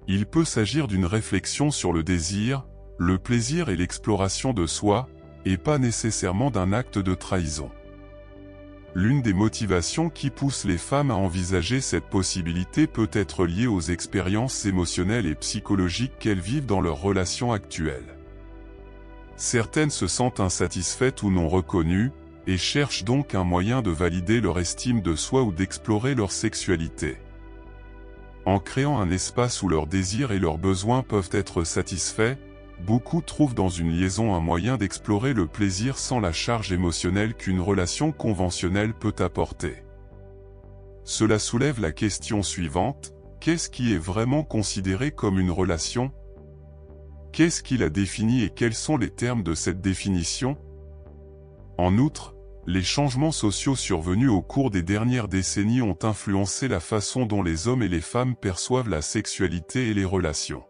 Il peut s'agir d'une réflexion sur le désir, le plaisir et l'exploration de soi, et pas nécessairement d'un acte de trahison. L'une des motivations qui pousse les femmes à envisager cette possibilité peut être liée aux expériences émotionnelles et psychologiques qu'elles vivent dans leur relation actuelle. Certaines se sentent insatisfaites ou non reconnues, et cherchent donc un moyen de valider leur estime de soi ou d'explorer leur sexualité. En créant un espace où leurs désirs et leurs besoins peuvent être satisfaits, beaucoup trouvent dans une liaison un moyen d'explorer le plaisir sans la charge émotionnelle qu'une relation conventionnelle peut apporter. Cela soulève la question suivante, qu'est-ce qui est vraiment considéré comme une relation ? Qu'est-ce qui la définit et quels sont les termes de cette définition ? En outre, les changements sociaux survenus au cours des dernières décennies ont influencé la façon dont les hommes et les femmes perçoivent la sexualité et les relations.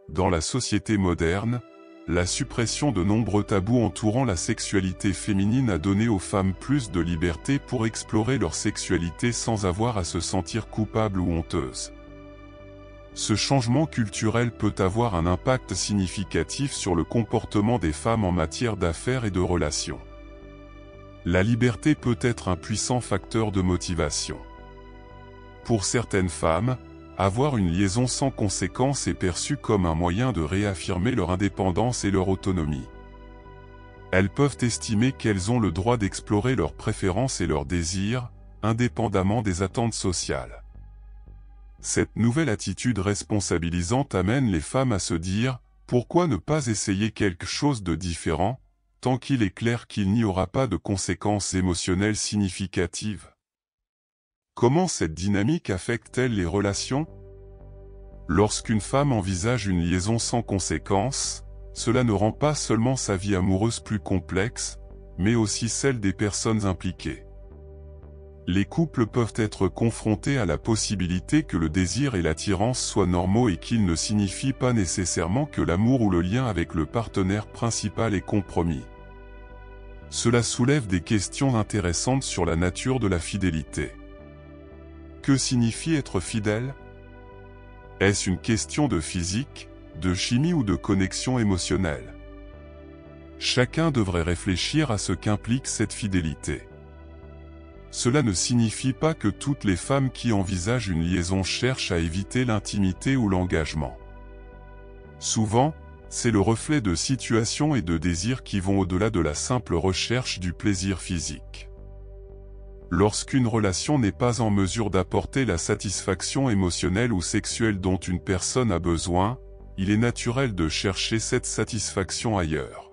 Dans la société moderne, la suppression de nombreux tabous entourant la sexualité féminine a donné aux femmes plus de liberté pour explorer leur sexualité sans avoir à se sentir coupables ou honteuses. Ce changement culturel peut avoir un impact significatif sur le comportement des femmes en matière d'affaires et de relations. La liberté peut être un puissant facteur de motivation. Pour certaines femmes, avoir une liaison sans conséquence est perçu comme un moyen de réaffirmer leur indépendance et leur autonomie. Elles peuvent estimer qu'elles ont le droit d'explorer leurs préférences et leurs désirs, indépendamment des attentes sociales. Cette nouvelle attitude responsabilisante amène les femmes à se dire « Pourquoi ne pas essayer quelque chose de différent, tant qu'il est clair qu'il n'y aura pas de conséquences émotionnelles significatives ?» Comment cette dynamique affecte-t-elle les relations? Lorsqu'une femme envisage une liaison sans conséquences, cela ne rend pas seulement sa vie amoureuse plus complexe, mais aussi celle des personnes impliquées. Les couples peuvent être confrontés à la possibilité que le désir et l'attirance soient normaux et qu'ils ne signifient pas nécessairement que l'amour ou le lien avec le partenaire principal est compromis. Cela soulève des questions intéressantes sur la nature de la fidélité. Que signifie être fidèle? Est-ce une question de physique, de chimie ou de connexion émotionnelle? Chacun devrait réfléchir à ce qu'implique cette fidélité. Cela ne signifie pas que toutes les femmes qui envisagent une liaison cherchent à éviter l'intimité ou l'engagement. Souvent, c'est le reflet de situations et de désirs qui vont au-delà de la simple recherche du plaisir physique. Lorsqu'une relation n'est pas en mesure d'apporter la satisfaction émotionnelle ou sexuelle dont une personne a besoin, il est naturel de chercher cette satisfaction ailleurs.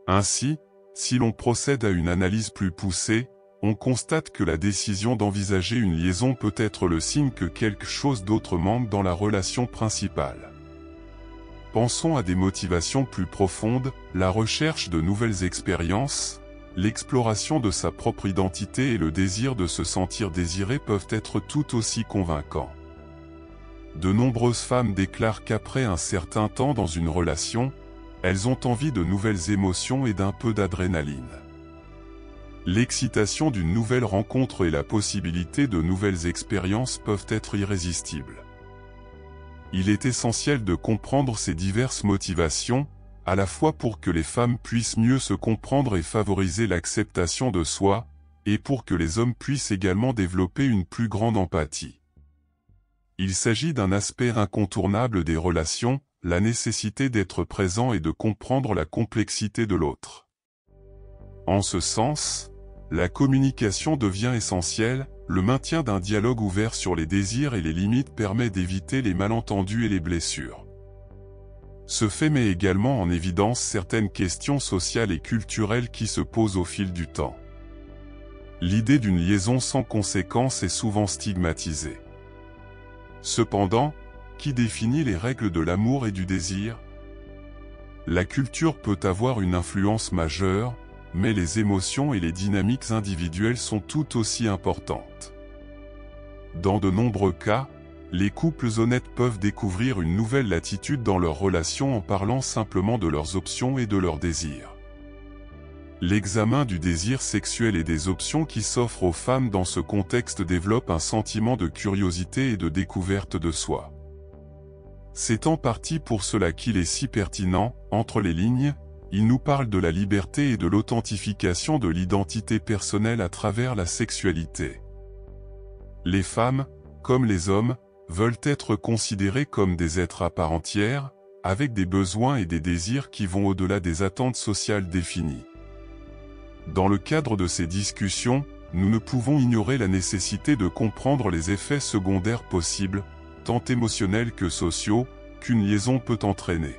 Ainsi, si l'on procède à une analyse plus poussée, on constate que la décision d'envisager une liaison peut être le signe que quelque chose d'autre manque dans la relation principale. Pensons à des motivations plus profondes, la recherche de nouvelles expériences, l'exploration de sa propre identité et le désir de se sentir désiré peuvent être tout aussi convaincants. De nombreuses femmes déclarent qu'après un certain temps dans une relation, elles ont envie de nouvelles émotions et d'un peu d'adrénaline. L'excitation d'une nouvelle rencontre et la possibilité de nouvelles expériences peuvent être irrésistibles. Il est essentiel de comprendre ces diverses motivations, à la fois pour que les femmes puissent mieux se comprendre et favoriser l'acceptation de soi, et pour que les hommes puissent également développer une plus grande empathie. Il s'agit d'un aspect incontournable des relations, la nécessité d'être présent et de comprendre la complexité de l'autre. En ce sens, la communication devient essentielle, le maintien d'un dialogue ouvert sur les désirs et les limites permet d'éviter les malentendus et les blessures. Ce fait met également en évidence certaines questions sociales et culturelles qui se posent au fil du temps. L'idée d'une liaison sans conséquence est souvent stigmatisée. Cependant, qui définit les règles de l'amour et du désir? La culture peut avoir une influence majeure, mais les émotions et les dynamiques individuelles sont tout aussi importantes. Dans de nombreux cas, les couples honnêtes peuvent découvrir une nouvelle latitude dans leurs relations en parlant simplement de leurs options et de leurs désirs. L'examen du désir sexuel et des options qui s'offrent aux femmes dans ce contexte développe un sentiment de curiosité et de découverte de soi. C'est en partie pour cela qu'il est si pertinent, entre les lignes, il nous parle de la liberté et de l'authentification de l'identité personnelle à travers la sexualité. Les femmes, comme les hommes, veulent être considérées comme des êtres à part entière, avec des besoins et des désirs qui vont au-delà des attentes sociales définies. Dans le cadre de ces discussions, nous ne pouvons ignorer la nécessité de comprendre les effets secondaires possibles, tant émotionnels que sociaux, qu'une liaison peut entraîner.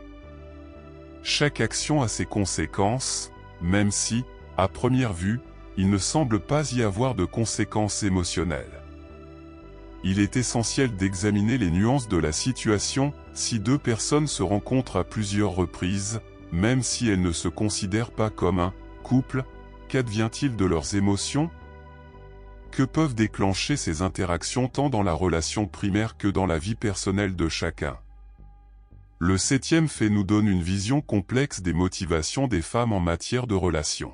Chaque action a ses conséquences, même si, à première vue, il ne semble pas y avoir de conséquences émotionnelles. Il est essentiel d'examiner les nuances de la situation. Si deux personnes se rencontrent à plusieurs reprises, même si elles ne se considèrent pas comme un couple, qu'advient-il de leurs émotions? Que peuvent déclencher ces interactions tant dans la relation primaire que dans la vie personnelle de chacun? Le 7e fait nous donne une vision complexe des motivations des femmes en matière de relations.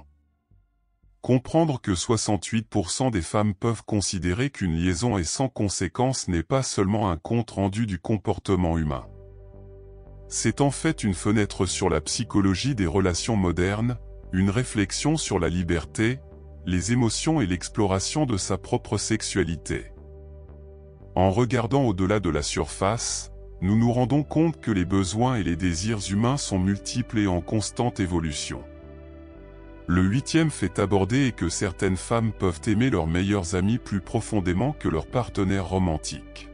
Comprendre que 68% des femmes peuvent considérer qu'une liaison est sans conséquence n'est pas seulement un compte-rendu du comportement humain. C'est en fait une fenêtre sur la psychologie des relations modernes, une réflexion sur la liberté, les émotions et l'exploration de sa propre sexualité. En regardant au-delà de la surface, nous nous rendons compte que les besoins et les désirs humains sont multiples et en constante évolution. Le huitième fait aborder est que certaines femmes peuvent aimer leurs meilleurs amis plus profondément que leur partenaire romantique.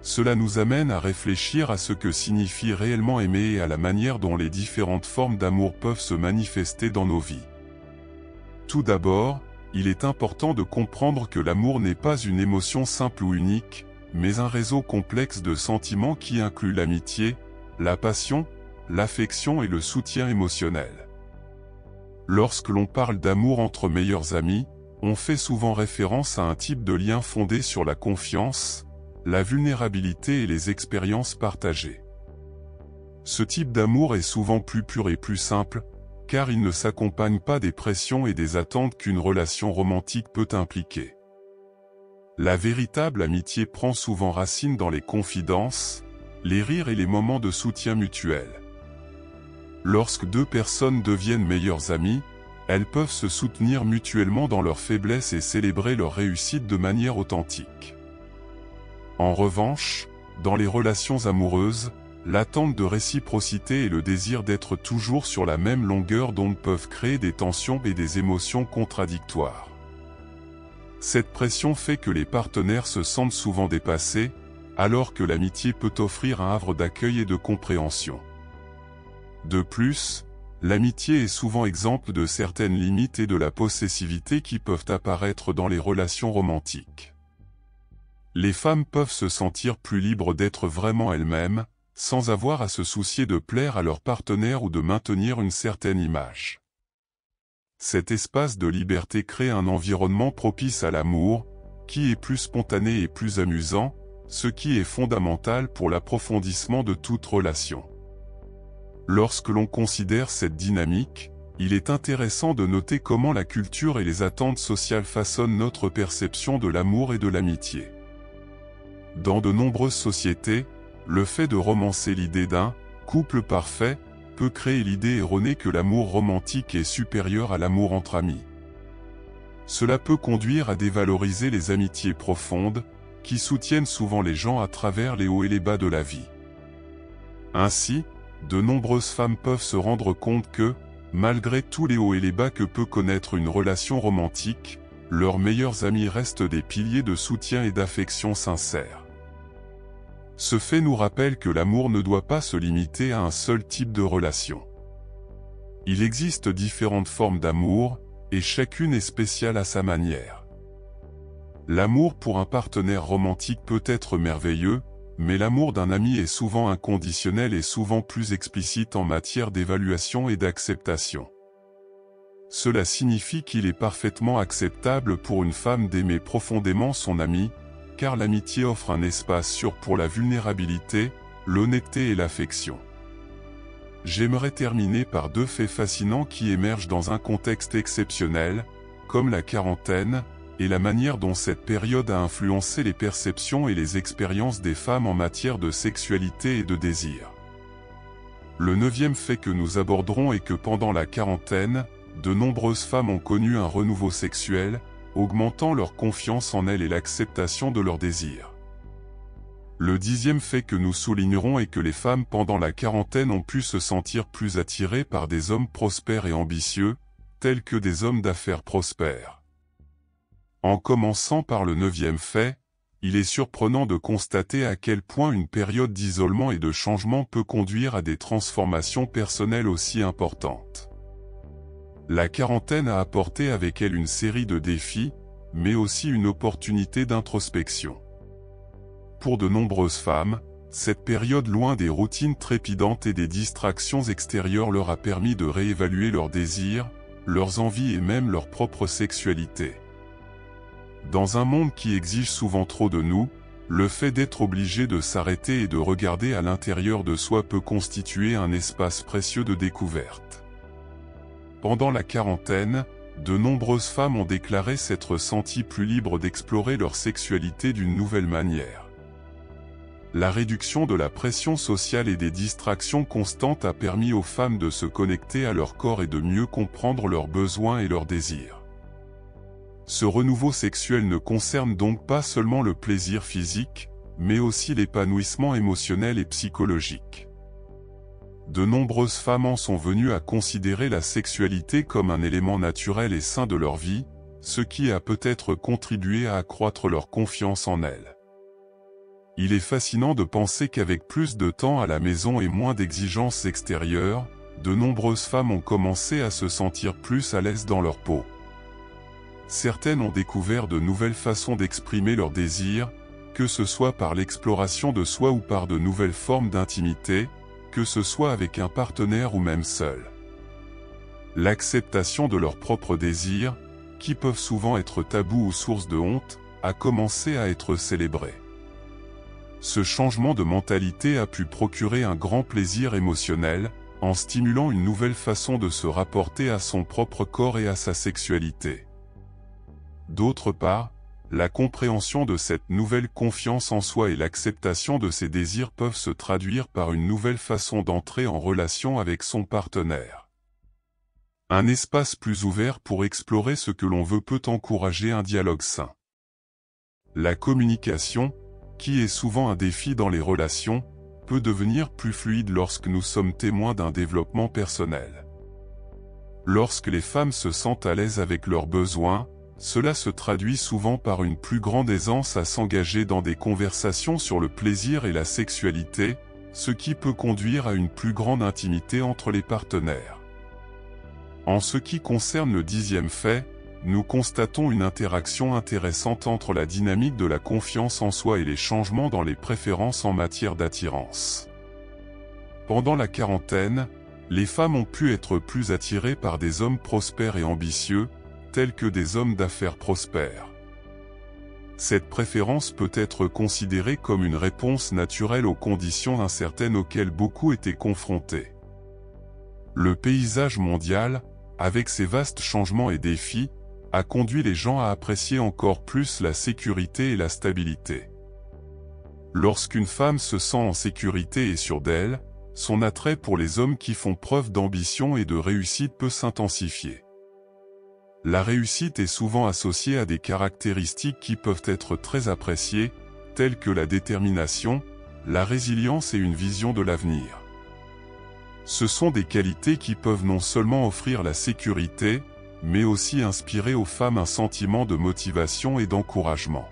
Cela nous amène à réfléchir à ce que signifie réellement aimer et à la manière dont les différentes formes d'amour peuvent se manifester dans nos vies. Tout d'abord, il est important de comprendre que l'amour n'est pas une émotion simple ou unique, mais un réseau complexe de sentiments qui inclut l'amitié, la passion, l'affection et le soutien émotionnel. Lorsque l'on parle d'amour entre meilleurs amis, on fait souvent référence à un type de lien fondé sur la confiance, la vulnérabilité et les expériences partagées. Ce type d'amour est souvent plus pur et plus simple, car il ne s'accompagne pas des pressions et des attentes qu'une relation romantique peut impliquer. La véritable amitié prend souvent racine dans les confidences, les rires et les moments de soutien mutuel. Lorsque deux personnes deviennent meilleures amies, elles peuvent se soutenir mutuellement dans leurs faiblesses et célébrer leurs réussites de manière authentique. En revanche, dans les relations amoureuses, l'attente de réciprocité et le désir d'être toujours sur la même longueur d'onde peuvent créer des tensions et des émotions contradictoires. Cette pression fait que les partenaires se sentent souvent dépassés, alors que l'amitié peut offrir un havre d'accueil et de compréhension. De plus, l'amitié est souvent exempte de certaines limites et de la possessivité qui peuvent apparaître dans les relations romantiques. Les femmes peuvent se sentir plus libres d'être vraiment elles-mêmes, sans avoir à se soucier de plaire à leur partenaire ou de maintenir une certaine image. Cet espace de liberté crée un environnement propice à l'amour, qui est plus spontané et plus amusant, ce qui est fondamental pour l'approfondissement de toute relation. Lorsque l'on considère cette dynamique, il est intéressant de noter comment la culture et les attentes sociales façonnent notre perception de l'amour et de l'amitié. Dans de nombreuses sociétés, le fait de romancer l'idée d'un couple parfait peut créer l'idée erronée que l'amour romantique est supérieur à l'amour entre amis. Cela peut conduire à dévaloriser les amitiés profondes, qui soutiennent souvent les gens à travers les hauts et les bas de la vie. Ainsi, de nombreuses femmes peuvent se rendre compte que, malgré tous les hauts et les bas que peut connaître une relation romantique, leurs meilleurs amis restent des piliers de soutien et d'affection sincère. Ce fait nous rappelle que l'amour ne doit pas se limiter à un seul type de relation. Il existe différentes formes d'amour, et chacune est spéciale à sa manière. L'amour pour un partenaire romantique peut être merveilleux, mais l'amour d'un ami est souvent inconditionnel et souvent plus explicite en matière d'évaluation et d'acceptation. Cela signifie qu'il est parfaitement acceptable pour une femme d'aimer profondément son ami, car l'amitié offre un espace sûr pour la vulnérabilité, l'honnêteté et l'affection. J'aimerais terminer par deux faits fascinants qui émergent dans un contexte exceptionnel, comme la quarantaine, et la manière dont cette période a influencé les perceptions et les expériences des femmes en matière de sexualité et de désir. Le neuvième fait que nous aborderons est que pendant la quarantaine, de nombreuses femmes ont connu un renouveau sexuel, augmentant leur confiance en elles et l'acceptation de leurs désirs. Le dixième fait que nous soulignerons est que les femmes pendant la quarantaine ont pu se sentir plus attirées par des hommes prospères et ambitieux, tels que des hommes d'affaires prospères. En commençant par le neuvième fait, il est surprenant de constater à quel point une période d'isolement et de changement peut conduire à des transformations personnelles aussi importantes. La quarantaine a apporté avec elle une série de défis, mais aussi une opportunité d'introspection. Pour de nombreuses femmes, cette période loin des routines trépidantes et des distractions extérieures leur a permis de réévaluer leurs désirs, leurs envies et même leur propre sexualité. Dans un monde qui exige souvent trop de nous, le fait d'être obligé de s'arrêter et de regarder à l'intérieur de soi peut constituer un espace précieux de découverte. Pendant la quarantaine, de nombreuses femmes ont déclaré s'être senties plus libres d'explorer leur sexualité d'une nouvelle manière. La réduction de la pression sociale et des distractions constantes a permis aux femmes de se connecter à leur corps et de mieux comprendre leurs besoins et leurs désirs. Ce renouveau sexuel ne concerne donc pas seulement le plaisir physique, mais aussi l'épanouissement émotionnel et psychologique. de nombreuses femmes en sont venues à considérer la sexualité comme un élément naturel et sain de leur vie, ce qui a peut-être contribué à accroître leur confiance en elles. Il est fascinant de penser qu'avec plus de temps à la maison et moins d'exigences extérieures, de nombreuses femmes ont commencé à se sentir plus à l'aise dans leur peau. Certaines ont découvert de nouvelles façons d'exprimer leurs désirs, que ce soit par l'exploration de soi ou par de nouvelles formes d'intimité, que ce soit avec un partenaire ou même seul. L'acceptation de leurs propres désirs, qui peuvent souvent être tabous ou source de honte, a commencé à être célébrée. Ce changement de mentalité a pu procurer un grand plaisir émotionnel, en stimulant une nouvelle façon de se rapporter à son propre corps et à sa sexualité. D'autre part, la compréhension de cette nouvelle confiance en soi et l'acceptation de ses désirs peuvent se traduire par une nouvelle façon d'entrer en relation avec son partenaire. Un espace plus ouvert pour explorer ce que l'on veut peut encourager un dialogue sain. La communication, qui est souvent un défi dans les relations, peut devenir plus fluide lorsque nous sommes témoins d'un développement personnel. Lorsque les femmes se sentent à l'aise avec leurs besoins, cela se traduit souvent par une plus grande aisance à s'engager dans des conversations sur le plaisir et la sexualité, ce qui peut conduire à une plus grande intimité entre les partenaires. En ce qui concerne le 10e fait, nous constatons une interaction intéressante entre la dynamique de la confiance en soi et les changements dans les préférences en matière d'attirance. Pendant la quarantaine, les femmes ont pu être plus attirées par des hommes prospères et ambitieux, tels que des hommes d'affaires prospères. Cette préférence peut être considérée comme une réponse naturelle aux conditions incertaines auxquelles beaucoup étaient confrontés. Le paysage mondial, avec ses vastes changements et défis, a conduit les gens à apprécier encore plus la sécurité et la stabilité. Lorsqu'une femme se sent en sécurité et sûre d'elle, son attrait pour les hommes qui font preuve d'ambition et de réussite peut s'intensifier. La réussite est souvent associée à des caractéristiques qui peuvent être très appréciées, telles que la détermination, la résilience et une vision de l'avenir. Ce sont des qualités qui peuvent non seulement offrir la sécurité, mais aussi inspirer aux femmes un sentiment de motivation et d'encouragement.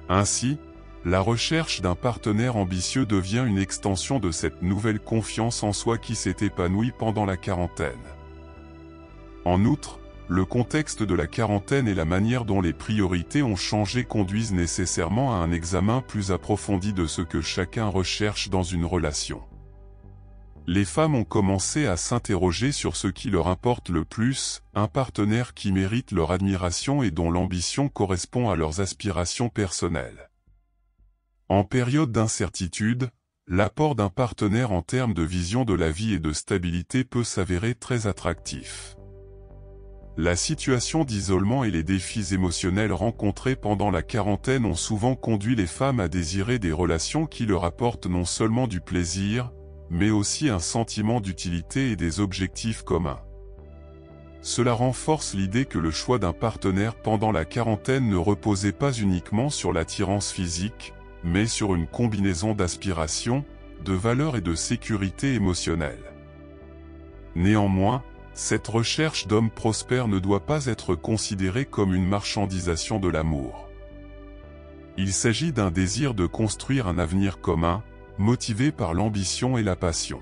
Ainsi, la recherche d'un partenaire ambitieux devient une extension de cette nouvelle confiance en soi qui s'est épanouie pendant la quarantaine. En outre, le contexte de la quarantaine et la manière dont les priorités ont changé conduisent nécessairement à un examen plus approfondi de ce que chacun recherche dans une relation. Les femmes ont commencé à s'interroger sur ce qui leur importe le plus, un partenaire qui mérite leur admiration et dont l'ambition correspond à leurs aspirations personnelles. En période d'incertitude, l'apport d'un partenaire en termes de vision de la vie et de stabilité peut s'avérer très attractif. La situation d'isolement et les défis émotionnels rencontrés pendant la quarantaine ont souvent conduit les femmes à désirer des relations qui leur apportent non seulement du plaisir, mais aussi un sentiment d'utilité et des objectifs communs. Cela renforce l'idée que le choix d'un partenaire pendant la quarantaine ne reposait pas uniquement sur l'attirance physique, mais sur une combinaison d'aspirations, de valeurs et de sécurité émotionnelle. Néanmoins, cette recherche d'hommes prospères ne doit pas être considérée comme une marchandisation de l'amour. Il s'agit d'un désir de construire un avenir commun, motivé par l'ambition et la passion.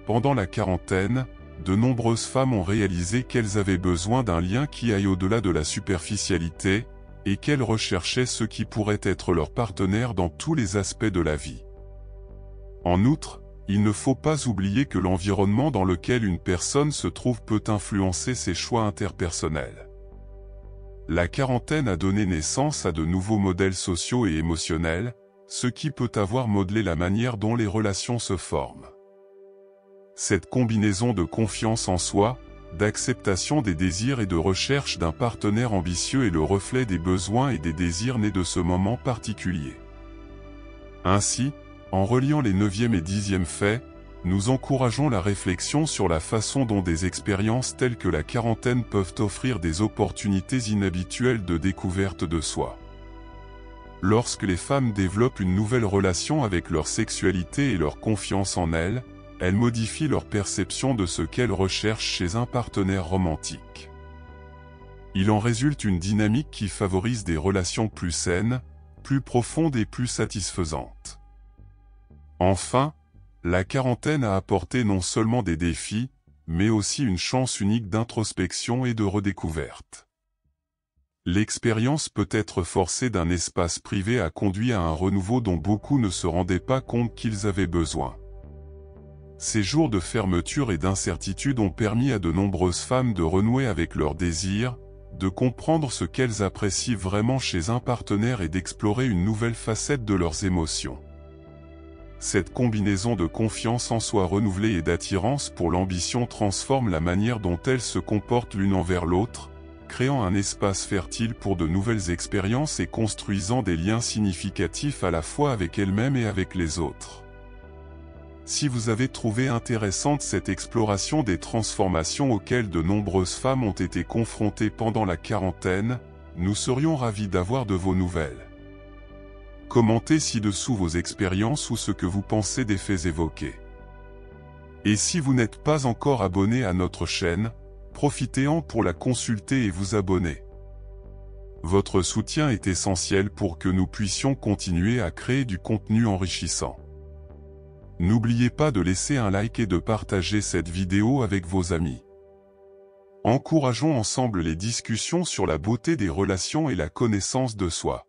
Pendant la quarantaine, de nombreuses femmes ont réalisé qu'elles avaient besoin d'un lien qui aille au-delà de la superficialité, et qu'elles recherchaient ce qui pourrait être leur partenaire dans tous les aspects de la vie. En outre, il ne faut pas oublier que l'environnement dans lequel une personne se trouve peut influencer ses choix interpersonnels. La quarantaine a donné naissance à de nouveaux modèles sociaux et émotionnels, ce qui peut avoir modelé la manière dont les relations se forment. Cette combinaison de confiance en soi, d'acceptation des désirs et de recherche d'un partenaire ambitieux est le reflet des besoins et des désirs nés de ce moment particulier. Ainsi, en reliant les 9e et 10e faits, nous encourageons la réflexion sur la façon dont des expériences telles que la quarantaine peuvent offrir des opportunités inhabituelles de découverte de soi. Lorsque les femmes développent une nouvelle relation avec leur sexualité et leur confiance en elles modifient leur perception de ce qu'elles recherchent chez un partenaire romantique. Il en résulte une dynamique qui favorise des relations plus saines, plus profondes et plus satisfaisantes. Enfin, la quarantaine a apporté non seulement des défis, mais aussi une chance unique d'introspection et de redécouverte. L'expérience peut-être forcée d'un espace privé a conduit à un renouveau dont beaucoup ne se rendaient pas compte qu'ils avaient besoin. Ces jours de fermeture et d'incertitude ont permis à de nombreuses femmes de renouer avec leurs désirs, de comprendre ce qu'elles apprécient vraiment chez un partenaire et d'explorer une nouvelle facette de leurs émotions. Cette combinaison de confiance en soi renouvelée et d'attirance pour l'ambition transforme la manière dont elles se comportent l'une envers l'autre, créant un espace fertile pour de nouvelles expériences et construisant des liens significatifs à la fois avec elles-mêmes et avec les autres. Si vous avez trouvé intéressante cette exploration des transformations auxquelles de nombreuses femmes ont été confrontées pendant la quarantaine, nous serions ravis d'avoir de vos nouvelles. Commentez ci-dessous vos expériences ou ce que vous pensez des faits évoqués. Et si vous n'êtes pas encore abonné à notre chaîne, profitez-en pour la consulter et vous abonner. Votre soutien est essentiel pour que nous puissions continuer à créer du contenu enrichissant. N'oubliez pas de laisser un like et de partager cette vidéo avec vos amis. Encourageons ensemble les discussions sur la beauté des relations et la connaissance de soi.